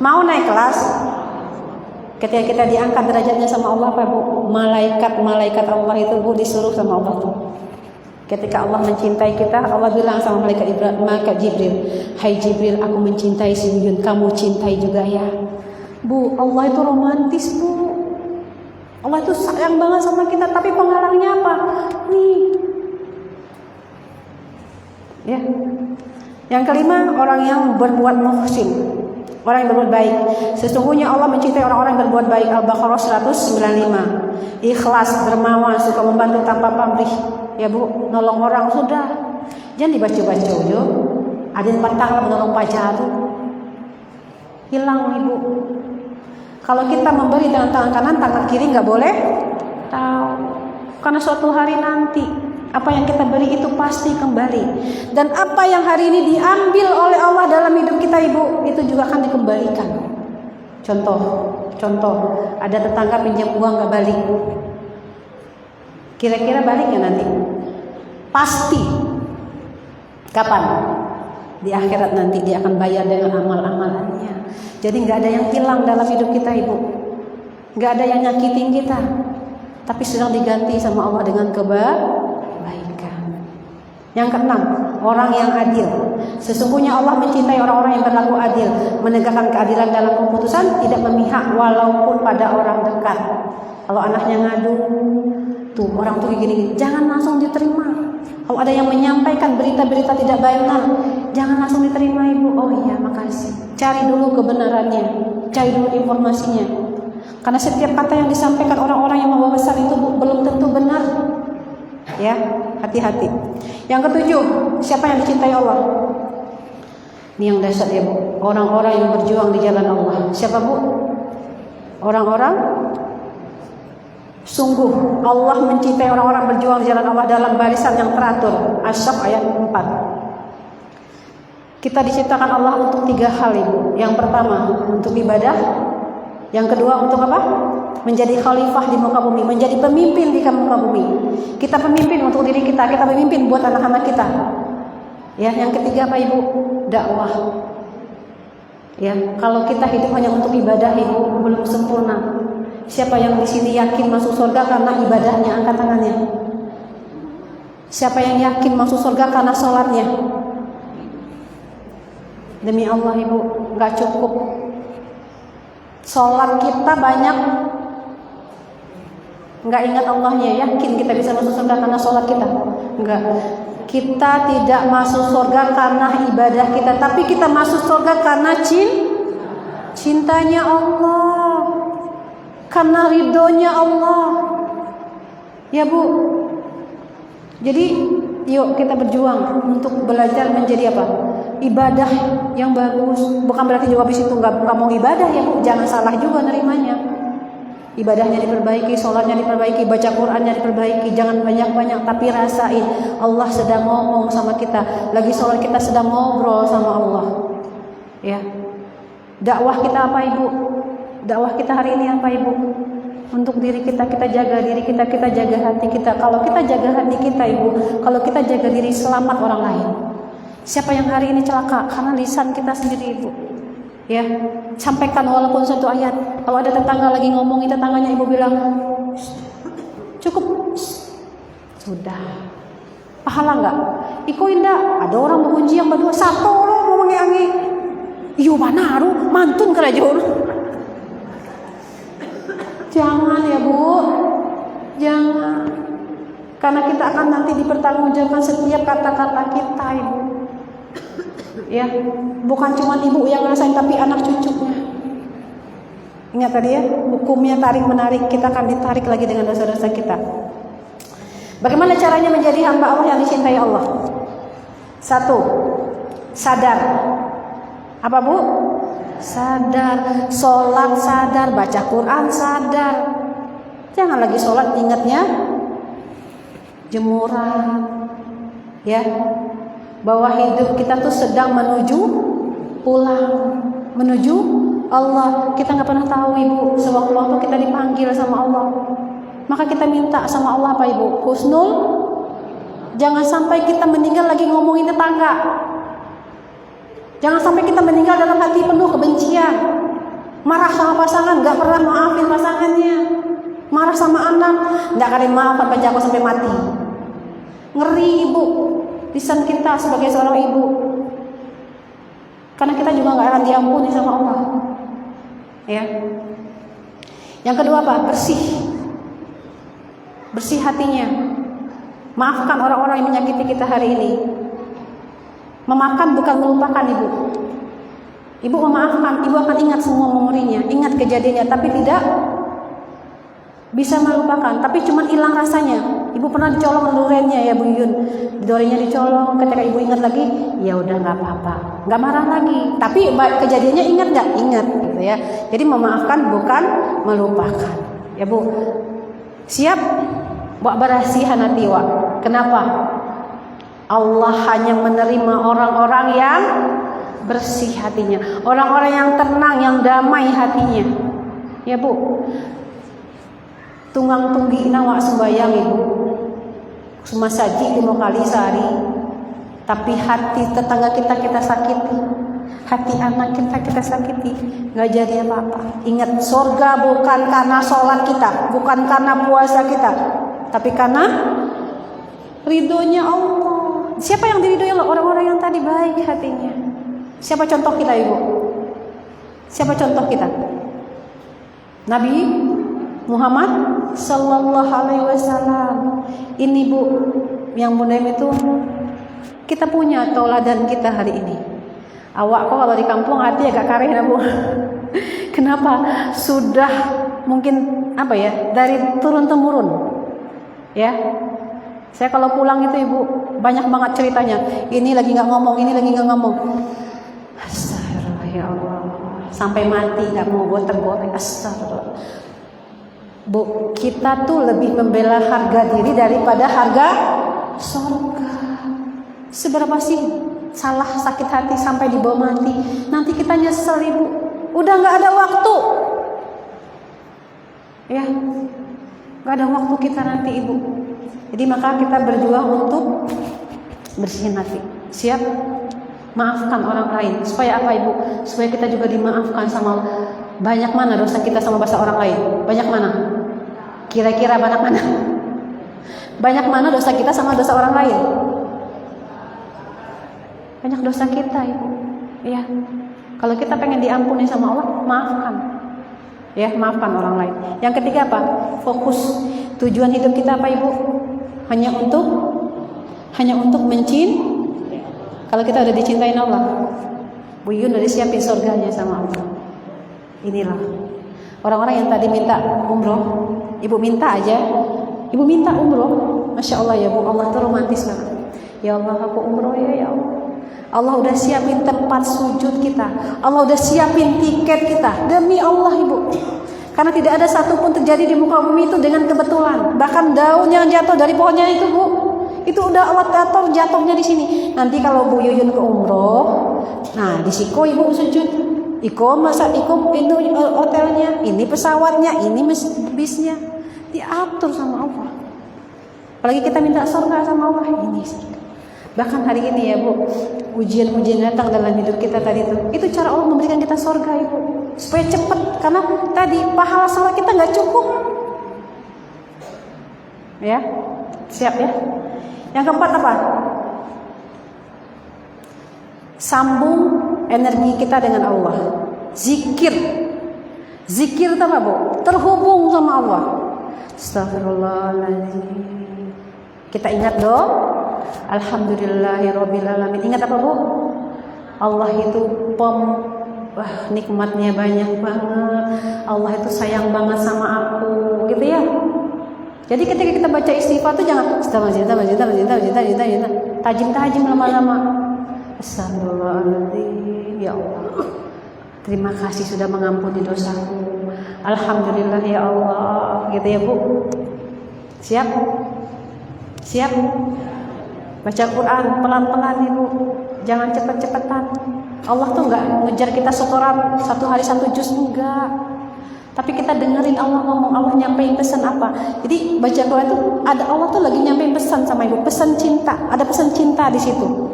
Mau naik kelas? Ketika kita diangkat derajatnya sama Allah, apa Bu? Malaikat Allah itu Bu disuruh sama Allah tuh. Ketika Allah mencintai kita, Allah bilang sama malaikat Jibril, hai Jibril, aku mencintai si Yun, kamu cintai juga ya. Bu, Allah itu romantis Bu. Allah itu sayang banget sama kita, tapi penghalangnya apa? Nih. Ya. Yang kelima, orang yang berbuat muhsin, orang yang berbuat baik. Sesungguhnya Allah mencintai orang-orang yang berbuat baik. Al-Baqarah 195. Ikhlas, dermawan, suka membantu tanpa pamrih. Ya Bu, nolong orang sudah. Jangan dibaca-baca yo. Ada yang patang menolong pacar. Hilang Ibu. Kalau kita memberi dengan tangan kanan, tangan kiri nggak boleh tahu. Karena suatu hari nanti apa yang kita beri itu pasti kembali. Dan apa yang hari ini diambil oleh Allah dalam hidup kita Ibu, itu juga akan dikembalikan. Contoh, ada tetangga pinjam uang nggak balik. Kira-kira balik ya nanti? Pasti. Kapan? Di akhirat nanti dia akan bayar dengan amal-amalannya. Jadi nggak ada yang hilang dalam hidup kita Ibu. Nggak ada yang nyakitin kita. Tapi sudah diganti sama Allah dengan kebaikan. Yang keenam, orang yang adil. Sesungguhnya Allah mencintai orang-orang yang berlaku adil, menegakkan keadilan dalam keputusan, tidak memihak walaupun pada orang dekat. Kalau anaknya ngadu, tuh orang tuh gini-gini, jangan langsung diterima. Kalau ada yang menyampaikan berita-berita tidak benar, jangan langsung diterima Ibu. Oh iya, makasih. Cari dulu kebenarannya, cari dulu informasinya. Karena setiap kata yang disampaikan orang-orang yang membawa besar itu belum tentu benar. Ya, hati-hati. Yang ketujuh, siapa yang dicintai Allah? Ini yang dasar ya Bu. Orang-orang yang berjuang di jalan Allah. Siapa Bu? Orang-orang sungguh Allah mencintai orang-orang berjuang di jalan Allah dalam barisan yang teratur. Asy-Syaff ayat 4. Kita diciptakan Allah untuk 3 hal, Ibu. Yang pertama untuk ibadah, yang kedua untuk apa? Menjadi khalifah di muka bumi, menjadi pemimpin di muka bumi. Kita pemimpin untuk diri kita, kita pemimpin buat anak-anak kita. Ya, yang ketiga apa, Ibu? Dakwah. Ya, kalau kita hidup hanya untuk ibadah, Ibu, belum sempurna. Siapa yang di sini yakin masuk surga karena ibadahnya? Angkat tangannya. Siapa yang yakin masuk surga karena sholatnya? Demi Allah, Ibu, nggak cukup. Sholat kita banyak, nggak ingat Allahnya. Yakin kita bisa masuk surga karena sholat kita? Enggak. Kita tidak masuk surga karena ibadah kita, tapi kita masuk surga karena cintanya Allah, karena ridhonya Allah. Ya, Bu. Jadi yuk kita berjuang untuk belajar menjadi apa? Ibadah yang bagus. Bukan berarti juga habis itu nggak mau ibadah, ya Bu. Jangan salah juga nerimanya. Ibadahnya diperbaiki, sholatnya diperbaiki, baca Qur'annya diperbaiki. Jangan banyak-banyak, tapi rasain Allah sedang ngomong sama kita. Lagi sholat kita sedang ngobrol sama Allah. Ya. Dakwah kita apa, Ibu? Dakwah kita hari ini apa, Ibu? Untuk diri kita jaga diri kita jaga hati kita. Kalau kita jaga hati kita, Ibu, kalau kita jaga diri, selamat orang lain. Siapa yang hari ini celaka? Karena lisan kita sendiri, Ibu. Ya, sampaikan walaupun satu ayat. Kalau ada tetangga lagi ngomongin tetangganya, Ibu bilang, cukup, sudah. Pahala enggak? Iko indah. Ada orang mengunci yang berdua satu orang ngomongnya angin. Iyo mana aru mantun kerajaan. Jangan ya, Bu. Jangan. Karena kita akan nanti dipertanggungjawabkan setiap kata-kata kita, Ibu. Ya, bukan cuma ibu yang ngerasain, tapi anak cucunya. Ingat tadi ya, hukumnya tarik menarik, kita akan ditarik lagi dengan dosa-dosa kita. Bagaimana caranya menjadi hamba Allah yang dicintai Allah? 1. Sadar. Apa, Bu? Sadar. Sholat sadar, baca Quran sadar. Jangan lagi sholat ingatnya jemuran. Ya, bahwa hidup kita tuh sedang menuju pulang, menuju Allah. Kita nggak pernah tahu, Ibu, sewaktu-waktu kita dipanggil sama Allah. Maka kita minta sama Allah apa, Ibu? Husnul. Jangan sampai kita meninggal lagi ngomongin tetangga. Jangan sampai kita meninggal dalam hati penuh kebencian, marah sama pasangan, nggak pernah maafin pasangannya, marah sama anak, nggak ada yang maafkan penjaga sampai mati. Ngeri, Ibu, lisan kita sebagai seorang ibu. Karena kita juga nggak akan diampuni sama Allah. Ya. Yang kedua apa? Bersih. Bersih hatinya. Maafkan orang-orang yang menyakiti kita hari ini. Memaafkan bukan melupakan, Ibu. Ibu memaafkan, Ibu akan ingat semua memorinya, ingat kejadiannya, tapi tidak bisa melupakan, tapi cuma hilang rasanya. Ibu pernah dicolong duriannya, ya Bu Yun. Duriannya dicolong, ketika Ibu ingat lagi, ya udah nggak apa-apa, nggak marah lagi. Tapi kejadiannya ingat nggak? Ingat, gitu ya. Jadi memaafkan bukan melupakan. Ya Bu, siap? Buat berasihan hati, Wak. Kenapa? Allah hanya menerima orang-orang yang bersih hatinya, orang-orang yang tenang, yang damai hatinya. Ya Bu. Tunggang tunggi nawak sembayang, Ibu, cuma saji 5 kali sehari, tapi hati tetangga kita sakiti, hati anak kita sakiti, nggak jadi apa-apa. Ingat, surga bukan karena sholat kita, bukan karena puasa kita, tapi karena ridhonya Allah. Siapa yang diridhoi Allah? Orang-orang yang tadi baik hatinya. Siapa contoh kita, Ibu? Siapa contoh kita? Nabi Muhammad Sallallahu Alaihi Wasallam. Ini, Bu, yang Bunda itu kita punya tauladan kita hari ini. Awak kok kalau di kampung hati agak kareh, ya Bu. Kenapa? Sudah mungkin apa ya, dari turun temurun. Ya, saya kalau pulang itu, Ibu, banyak banget ceritanya. Ini lagi nggak ngomong, ini lagi nggak ngomong. Astagfirullah, ya Allah. sampai mati nggak mau gue tegur. Astagfirullah. Bu, kita tuh lebih membela harga diri daripada harga surga. Seberapa sih salah sakit hati sampai dibawa mati? Nanti kita nyesel ibu. Udah nggak ada waktu. Ya, nggak ada waktu kita nanti ibu. Jadi maka kita berjuang untuk bersihin hati. Siap? Maafkan orang lain. Supaya apa ibu? Supaya kita juga dimaafkan sama Allah. Banyak mana dosa kita sama dosa orang lain? Banyak mana? Kira-kira banyak mana? Banyak mana dosa kita sama dosa orang lain? Banyak dosa kita ibu. Ya. Kalau kita pengen diampuni sama Allah, maafkan. Ya, maafkan orang lain. Yang ketiga apa? Fokus. Tujuan hidup kita apa ibu? Hanya untuk mencintai. Kalau kita udah dicintain Allah, Bu Yun udah disiapin surganya sama Allah. Inilah orang-orang yang tadi minta umroh, ibu minta aja, ibu minta umroh, masya Allah ya Bu, Allah tuh romantis banget. Ya Allah aku umroh ya Allah. Allah udah siapin tempat sujud kita, Allah udah siapin tiket kita, demi Allah ibu. Karena tidak ada satupun terjadi di muka bumi itu dengan kebetulan. Bahkan daun yang jatuh dari pohonnya itu Bu, itu udah Allah atur jatuhnya di sini. Nanti kalau Bu Yuyun ke umroh, nah di situ ibu sujud. Iko ini hotelnya, ini pesawatnya, ini bisnya, diatur sama Allah. Apalagi kita minta surga sama Allah, ini surga. Bahkan hari ini ya Bu, ujian-ujian datang dalam hidup kita tadi itu cara Allah memberikan kita surga ibu, supaya cepat. Karena tadi pahala salat kita nggak cukup. Ya, siap ya. Yang keempat apa? Sambung energi kita dengan Allah. Zikir. Zikir itu apa Bu? Terhubung sama Allah. Astagfirullahaladzim. Kita ingat dong. Alhamdulillahirabbil alamin. Ingat apa Bu? Allah itu nikmatnya banyak banget. Allah itu sayang banget sama aku, gitu ya. Jadi ketika kita baca istighfar itu jangan tajim lama-lama. Astagfirullahaladzim, ya Allah. Terima kasih sudah mengampuni dosaku. Alhamdulillah ya Allah, gitu ya Bu. Siap? Siap? Baca Quran pelan-pelan ibu, jangan cepet-cepetan. Allah tuh nggak ngejar kita setoran 1 hari 1 juz, enggak. Tapi kita dengerin Allah ngomong, Allah nyampein pesan apa. Jadi baca Quran itu ada Allah tuh lagi nyampein pesan sama ibu, pesan cinta. Ada pesan cinta di situ.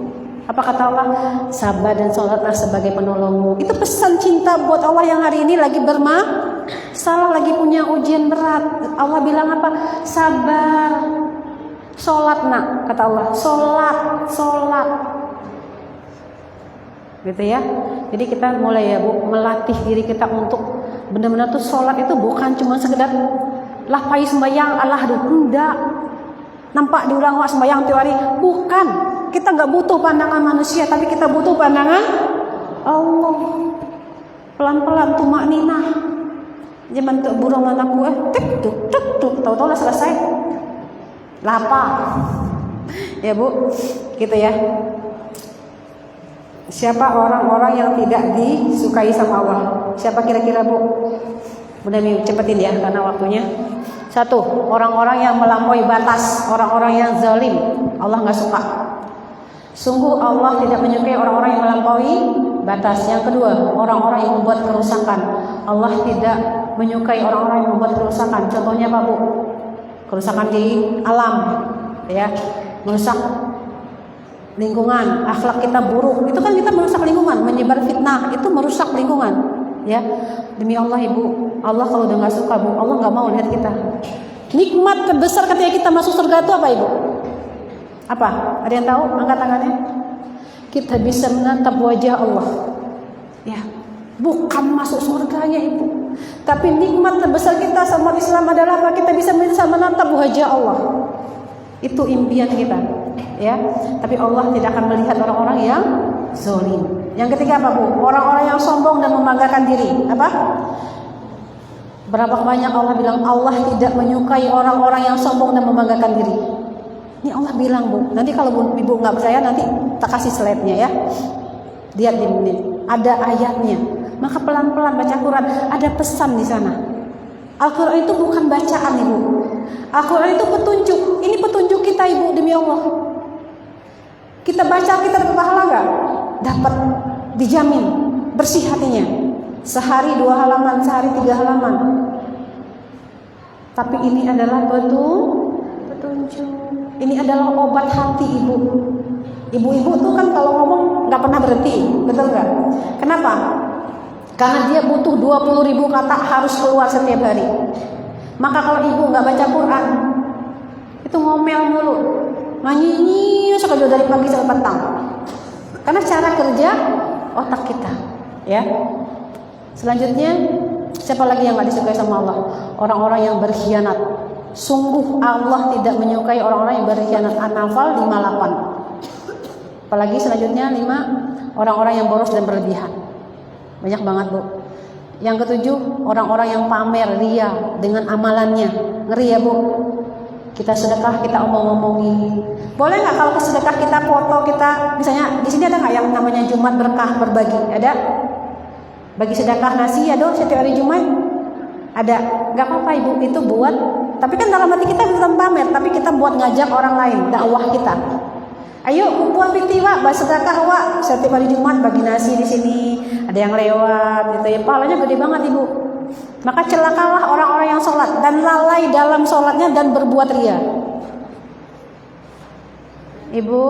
Apa kata Allah? Sabar dan sholatlah sebagai penolongmu. Itu pesan cinta buat Allah yang hari ini lagi salah, lagi punya ujian berat. Allah bilang apa? Sabar. Sholat nak, kata Allah. Sholat. Gitu ya. Jadi kita mulai ya Bu, melatih diri kita untuk benar-benar tuh sholat itu bukan cuma sekedar lapai sembahyang Allah enggak. Nampak diulang sembahyang tiap hari, bukan. Kita nggak butuh pandangan manusia, tapi kita butuh pandangan Allah. Pelan-pelan tumakninah. Jangan tuh burung anakku tuk, tahu-tahu lah selesai. Lapar. Ya Bu, gitu ya. Siapa orang-orang yang tidak disukai sama Allah? Siapa kira-kira Bu? Mudah cepetin ya karena waktunya. 1, orang-orang yang melampaui batas, orang-orang yang zalim. Allah nggak suka. Sungguh Allah tidak menyukai orang-orang yang melampaui batas. Yang kedua, orang-orang yang membuat kerusakan. Allah tidak menyukai orang-orang yang membuat kerusakan. Contohnya apa Bu? Kerusakan di alam, ya, merusak lingkungan, akhlak kita buruk. Itu kan kita merusak lingkungan, menyebar fitnah, itu merusak lingkungan, ya. Demi Allah Ibu, Allah kalau udah nggak suka Bu, Allah nggak mau lihat kita. Nikmat terbesar ketika kita masuk surga itu apa Ibu? Apa? Ada yang tahu? Angkat tangannya. Kita bisa menatap wajah Allah. Ya, bukan masuk surganya Ibu. Tapi nikmat terbesar kita sama Islam adalah apa? Kita bisa menatap wajah Allah. Itu impian kita, ya. Tapi Allah tidak akan melihat orang-orang yang zalim. Yang ketiga apa Bu? Orang-orang yang sombong dan membanggakan diri. Apa? Berapa banyak Allah bilang Allah tidak menyukai orang-orang yang sombong dan membanggakan diri. Ini Allah bilang Bu. Nanti kalau Ibu nggak percaya nanti tak kasih slide-nya ya. Lihat di menit. Ada ayatnya. maka pelan-pelan baca Quran. Ada pesan di sana. Al-Quran itu bukan bacaan, Ibu. Al-Quran itu petunjuk. Ini petunjuk kita, Ibu, demi Allah. Kita baca, kita dapat pahala gak? Dapat, dijamin. Bersih hatinya. Sehari 2 halaman, sehari 3 halaman. Tapi ini adalah petunjuk. Ini adalah obat hati, Ibu. Ibu-ibu tuh kan kalau ngomong gak pernah berhenti. Betul gak? Kenapa? Karena dia butuh 20.000 kata harus keluar setiap hari. Maka kalau ibu nggak baca Quran, itu ngomel mulu, nyanyi sekali dari pagi sampai petang. Karena cara kerja otak kita, ya. Selanjutnya, siapa lagi yang nggak disukai sama Allah? Orang-orang yang berkhianat. Sungguh Allah tidak menyukai orang-orang yang berkhianat. An-Nafal 58. Apalagi selanjutnya 5, orang-orang yang boros dan berlebihan. Banyak banget, Bu. Yang ketujuh, orang-orang yang pamer ria dengan amalannya. Ngeri ya, Bu. Kita sedekah, kita omong-omongin. Boleh nggak kalau sedekah kita foto kita, misalnya di sini ada nggak yang namanya Jumat berkah berbagi? Ada? Bagi sedekah nasi ada setiap hari Jumat? Ada. Nggak apa-apa, Ibu, itu buat. Tapi kan dalam hati kita bukan pamer, tapi kita buat ngajak orang lain, dakwah kita. Ayo kumpulan pitiwa, sedekah wa setiap hari Jumat bagi nasi di sini. Ada yang lewat gitu ya, pahalanya gede banget, Ibu. Maka celakalah orang-orang yang sholat dan lalai dalam sholatnya dan berbuat ria. Ibu,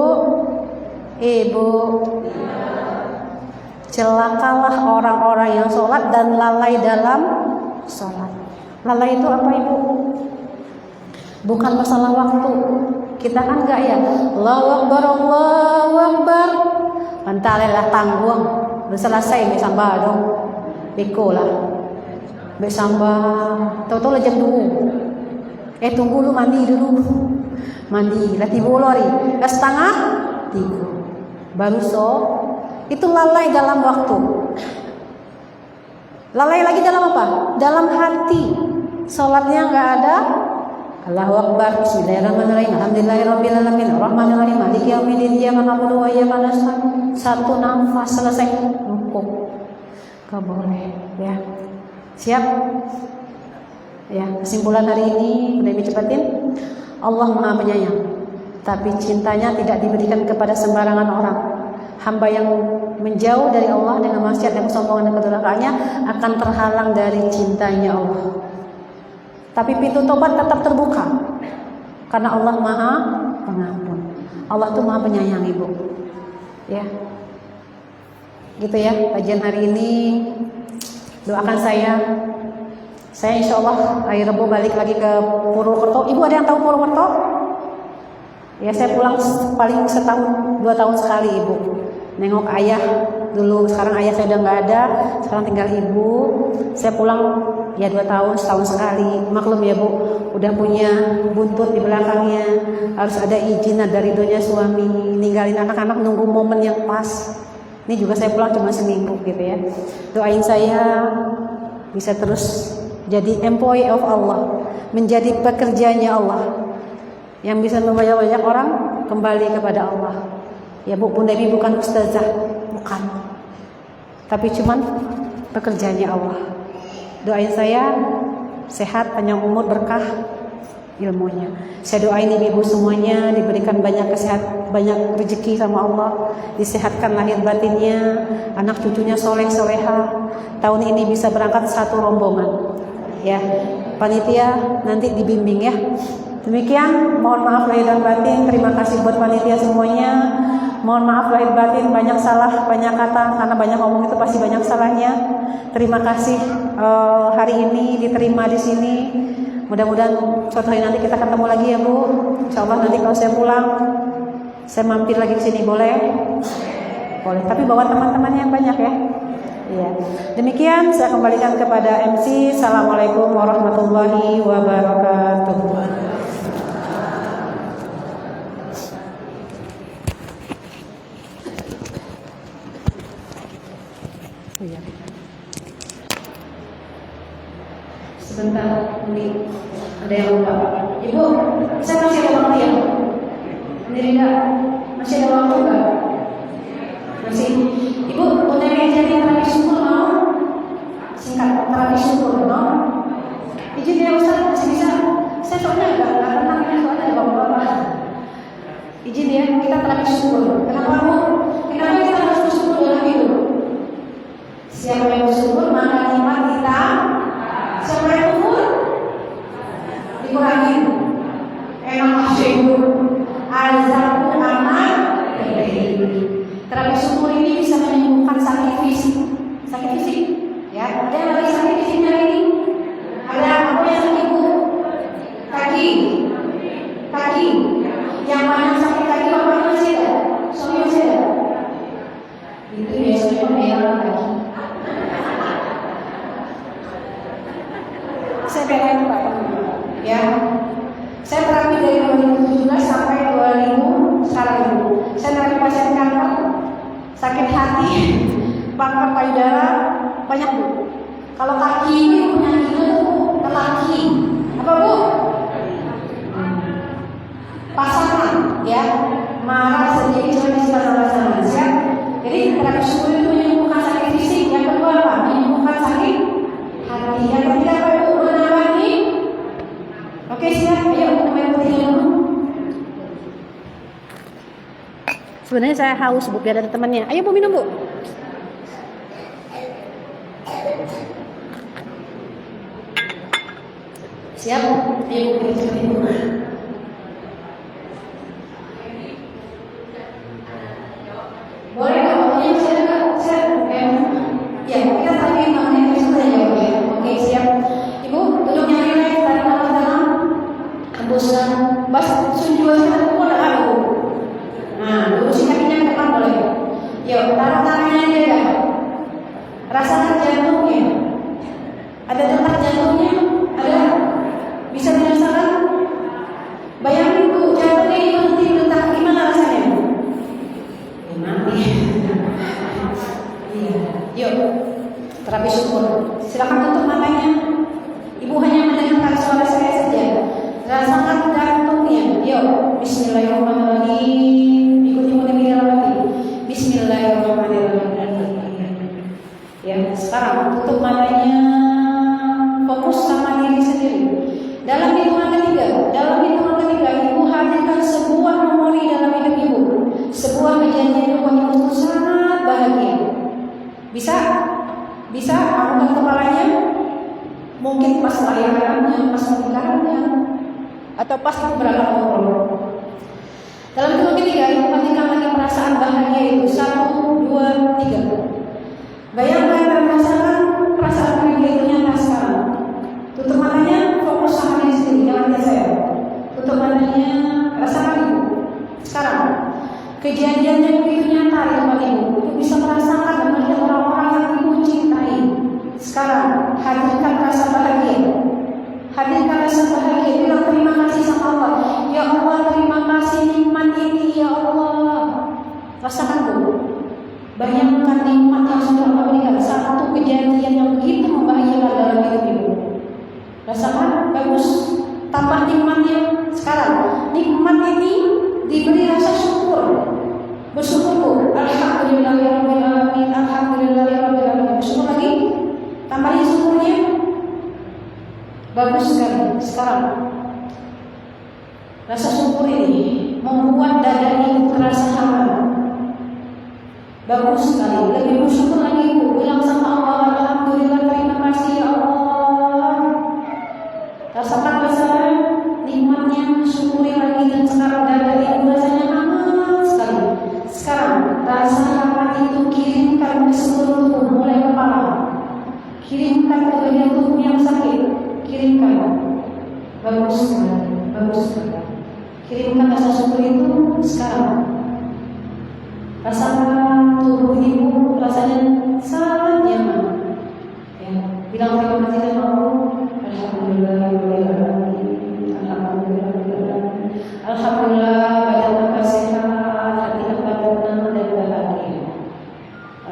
celakalah orang-orang yang sholat dan lalai dalam sholat. Lalai itu apa, Ibu? Bukan masalah waktu. Kita kan enggak ya, Allahu Akbar, Allahu Akbar. Pantalelah tanggung. Udah selesai besamba dong. Beko lah. Besamba. Tahu-tahu lah jam 2. Tunggu lu mandi dulu. Mandi, latih bolori. Setengah 3. Baru itu lalai dalam waktu. Lalai lagi dalam apa? Dalam hati. Salatnya enggak ada. Allahu Akbar, Bismillahirrahmanirrahim, Alhamdulillahirabbil alamin, Arrahmanirrahim, Maliki yaumiddin, Iyyaka na'budu wa iyyaka nasta'in. Satu nafas selesai rukuk. Gak boleh, ya. Siap? Ya, kesimpulan hari ini udah dicepatin. Allah Maha Penyayang, tapi cintanya tidak diberikan kepada sembarangan orang. Hamba yang menjauh dari Allah dengan maksiat dan kesombongan dan kedurhakaannya akan terhalang dari cintanya Allah. Tapi pintu tobat tetap terbuka karena Allah Maha Pengampun. Allah tuh Maha Penyayang, Ibu. Ya. Gitu ya, kajian hari ini. Doakan saya insya Allah hari Rabu balik lagi ke Purwokerto. Ibu ada yang tahu Purwokerto? Ya, saya pulang paling setahun 2 tahun sekali, Ibu. Nengok ayah dulu, sekarang ayah saya udah nggak ada, sekarang tinggal ibu. Saya pulang ya 2 tahun, setahun sekali. Maklum ya, Bu, udah punya buntut di belakangnya, harus ada izin dari donya suami, ninggalin anak-anak nunggu momen yang pas. Ini juga saya pulang cuma seminggu gitu ya. Doain saya bisa terus jadi employee of Allah, menjadi pekerjanya Allah yang bisa membawa banyak orang kembali kepada Allah. Ya, Bu, Bunda ini bukan ustazah, bukan. Tapi cuman pekerjaannya Allah. Doain saya sehat, panjang umur, berkah ilmunya. Saya doain ibu-ibu semuanya diberikan banyak banyak rezeki sama Allah, disehatkan lahir batinnya, anak cucunya soleh-soleha. Tahun ini bisa berangkat 1 rombongan. Ya, panitia nanti dibimbing ya. Demikian, mohon maaf lahir dan batin. Terima kasih buat panitia semuanya. Mohon maaf lahir batin, banyak salah, banyak kata, karena banyak ngomong itu pasti banyak salahnya. Terima kasih hari ini diterima di sini. Mudah-mudahan suatu hari nanti kita ketemu lagi ya, Bu. Insyaallah nanti kalau saya pulang, saya mampir lagi ke sini, boleh? Boleh. Tapi bawa teman-temannya yang banyak ya. Iya. Demikian saya kembalikan kepada MC. Assalamualaikum warahmatullahi wabarakatuh. Iya. Sebentar, ini ada yang lupa. Ibu, saya masih ada waktu ya? Ini Rida, masih ada waktu nggak? Masih. Ibu, mau tanya jadi terakhir semua mau? singkat terapi syukur, no? Izin ya Ustaz, masih bisa. Saya soalnya nggak tenang ini soalnya ada bapak-bapak. Izin ya, kita terapi syukur. Kenapa Bu? Kenapa kita harus bersyukur dalam hidup? Siapa yang bersyukur maka nikmat kita. Siapa yang kufur dikurangi. Enak syukur. Azabun aman. Terapi syukur ini bisa menyembuhkan sakit fisik. Sakit fisik, ya. Ada yang lagi sakit fisiknya ini? Ada apa yang sakit Bu? Kaki. Yang mana sakit kaki bapaknya masih ada? Suami masih ada? Itu biasanya merah kaki. Saya pengen Pak, ya. Saya terapi dari 2017 sampai 2000 sekarang ini. Saya terapi pasien kanker, sakit hati, kanker payudara, banyak Bu. Kalau kaki itu penyakitnya tuh lelaki. Apa Bu? Pasangan, ya. Marah, sedih, cuma di pasangan, ya. Jadi terapi syukur itu menyembuhkan sakit fisik. Yang kedua apa? Menyembuhkan sakit hati. Yang ketiga apa Bu? Menambah. Oke siap, ayo minum air putih dulu. Sebenarnya saya haus Bu, biar ada temannya. Ayo Bu minum Bu. Siap, ayo Bu minum. Boleh nggak waktunya saya ya kita tadi mengenai sudah jawab ya. Oke siap. Ibu duduk yang relax, tarik nafas dalam, hembuskan, bas sunjuan kita pukul ada Bu. Nah, lurusin kakinya ke depan boleh. Yuk, taruh tangannya dia. Rasakan jantungnya. Ada detak jantungnya? Ada? Bisa dirasakan? Bayangin Bu, jantungnya ini berhenti detak, gimana rasanya? Ya mati. Iya. Yuk, terapi syukur. Silakan tutup matanya. Ibu hanya mendengarkan suara saya saja. Rasakan jantungnya. Yuk, Bismillahirrahmanirrahim. Ikuti mulai dalam hati. Bismillahirrahmanirrahim. Ya, sekarang tutup matanya. Fokus sama diri sendiri. Dalam hitungan ketiga, Ibu hadirkan sebuah memori dalam hidup Ibu. Sebuah kejadian yang membuat Ibu sangat bahagia. Bisa angkat kepalanya. Mungkin pas lahirannya, pas pernikahannya, atau pas berangkat umroh. Dalam hitungan ketiga, Ibu pastikan lagi perasaan bahagia itu. 1, 2, 3. Bayangkan dan rasakan perasaan bahagia itu nyata sekarang. Tutup matanya, fokus sama diri sendiri, jangan ke saya. Tutup matanya, rasakan Ibu. Sekarang, kejadian yang begitu nyata di tempat Ibu. Ibu bisa merasakan dan melihat orang-orang yang Ibu cintai. Sekarang, hadirkan rasa bahagia. Bilang terima kasih sama Allah. Ya Allah, terima kasih nikmat ini ya Allah. Rasakan Bu. Bayangkan nikmat yang sudah Allah berikan. Satu kejadian yang begitu membahagiakan dalam hidup Ibu. Rasakan, bagus. Tambah nikmatnya. Sekarang, nikmat ini diberi rasa syukur. Bersyukur Bu. Alhamdulillahirabbil alamin. Alhamdulillahirabbil alamin. Bersyukur lagi. Tambahin syukurnya. Bagus sekali. Sekarang, rasa syukur ini membuat dada Ibu terasa hangat. Bagus sekali. Lebih bersyukur lagi Ibu. Bilang sama Allah, alhamdulillah, terima kasih ya Allah. Rasakan rasa nikmatnya, syukuri lagi, dan sekarang dada Ibu rasanya hangat sekali. Sekarang rasa hangat itu kirimkan ke seluruh tubuh, mulai kepala. Kirimkan ke bagian tubuh yang sakit. Kirimkan. Bagus sekali. Kirimkan rasa syukur itu sekarang. Rasakan tubuh Ibu rasanya sangat nyaman. Ya, bilang terima kasih sama Allah. Alhamdulillah badan tambah sehat, hati tambah tenang dan bahagia.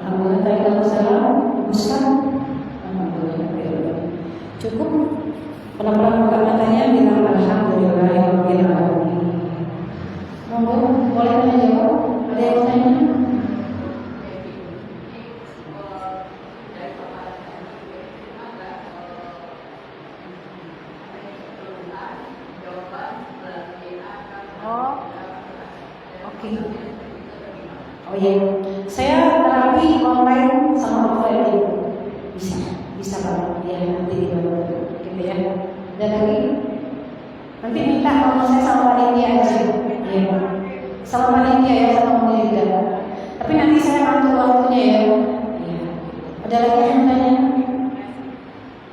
Alhamdulillah, kita bisa alhamdulillah. Cukup. Pelan-pelan buka matanya, bilang alhamdulillah. Monggo, boleh tanya jawab? Ada yang tanya? Oke. Oh iya, saya terapi online sama offline bisa banget ya, nanti dibantu gitu ya. Dan lagi nanti minta kalau saya sama panitia aja, ya sama panitia ya, sama panitia. Tapi nanti saya atur waktunya ya. Ada lagi yang tanya?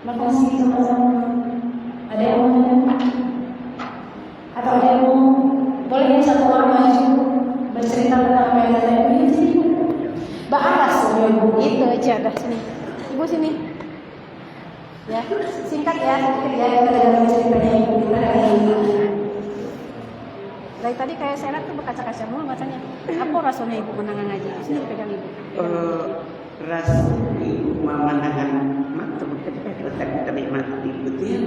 Makasih sama-sama. Ada yang mau tanya? Atau ada yang mau? Boleh satu orang maju bercerita tentang apa yang tanya ini sini. Mbak Aras, Itu aja dah sini. Ibu sini. ya singkat ya, kita dengar ceritanya ibu kita hari ini. Dari tadi kayak saya tuh berkaca-kaca mulu matanya. Apa rasanya ibu menangan ngaji? Sini pegang ibu. Ras ibu memandangan mata ketika kita nikmat ibu itu ya,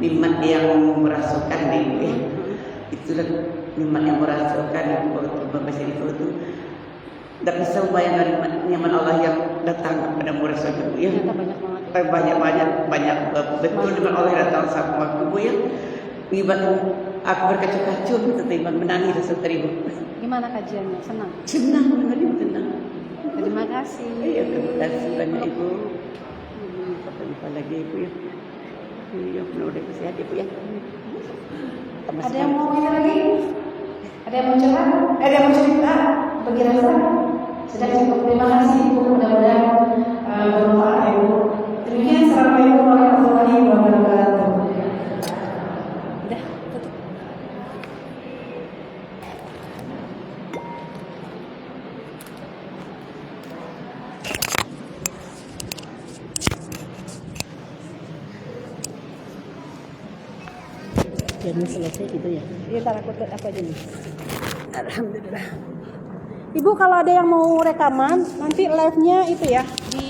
nikmat yang merasukan ibu ya, itulah nikmat yang merasukan ibu membaca itu tidak bisa membayangkan nyaman Allah yang datang kepada merasa ibu ya. Banyak betul nikmat Allah yang datang sama ibu ya. Nikmat aku berkaca-kaca ibu menangis rasa ibu. Gimana kajiannya? Senang? Senang dengan ibu tenang. Terima kasih. Iya, terima kasih banyak ibu. Sampai jumpa lagi ibu ya. Iya, mudah-mudahan sehat ibu ya. Ada yang mau ini lagi? Ada yang mau cerita? Ada yang mau cerita? Bagi rasa? Sudah cukup. Terima kasih ibu. Mudah-mudahan bermanfaat ibu. Demikian, assalamualaikum warahmatullahi wabarakatuh. Udah, tutup. Jadi selesai gitu ya. Iya, ntar aku lihat apa aja nih. Alhamdulillah. Ibu kalau ada yang mau rekaman, nanti live-nya itu ya di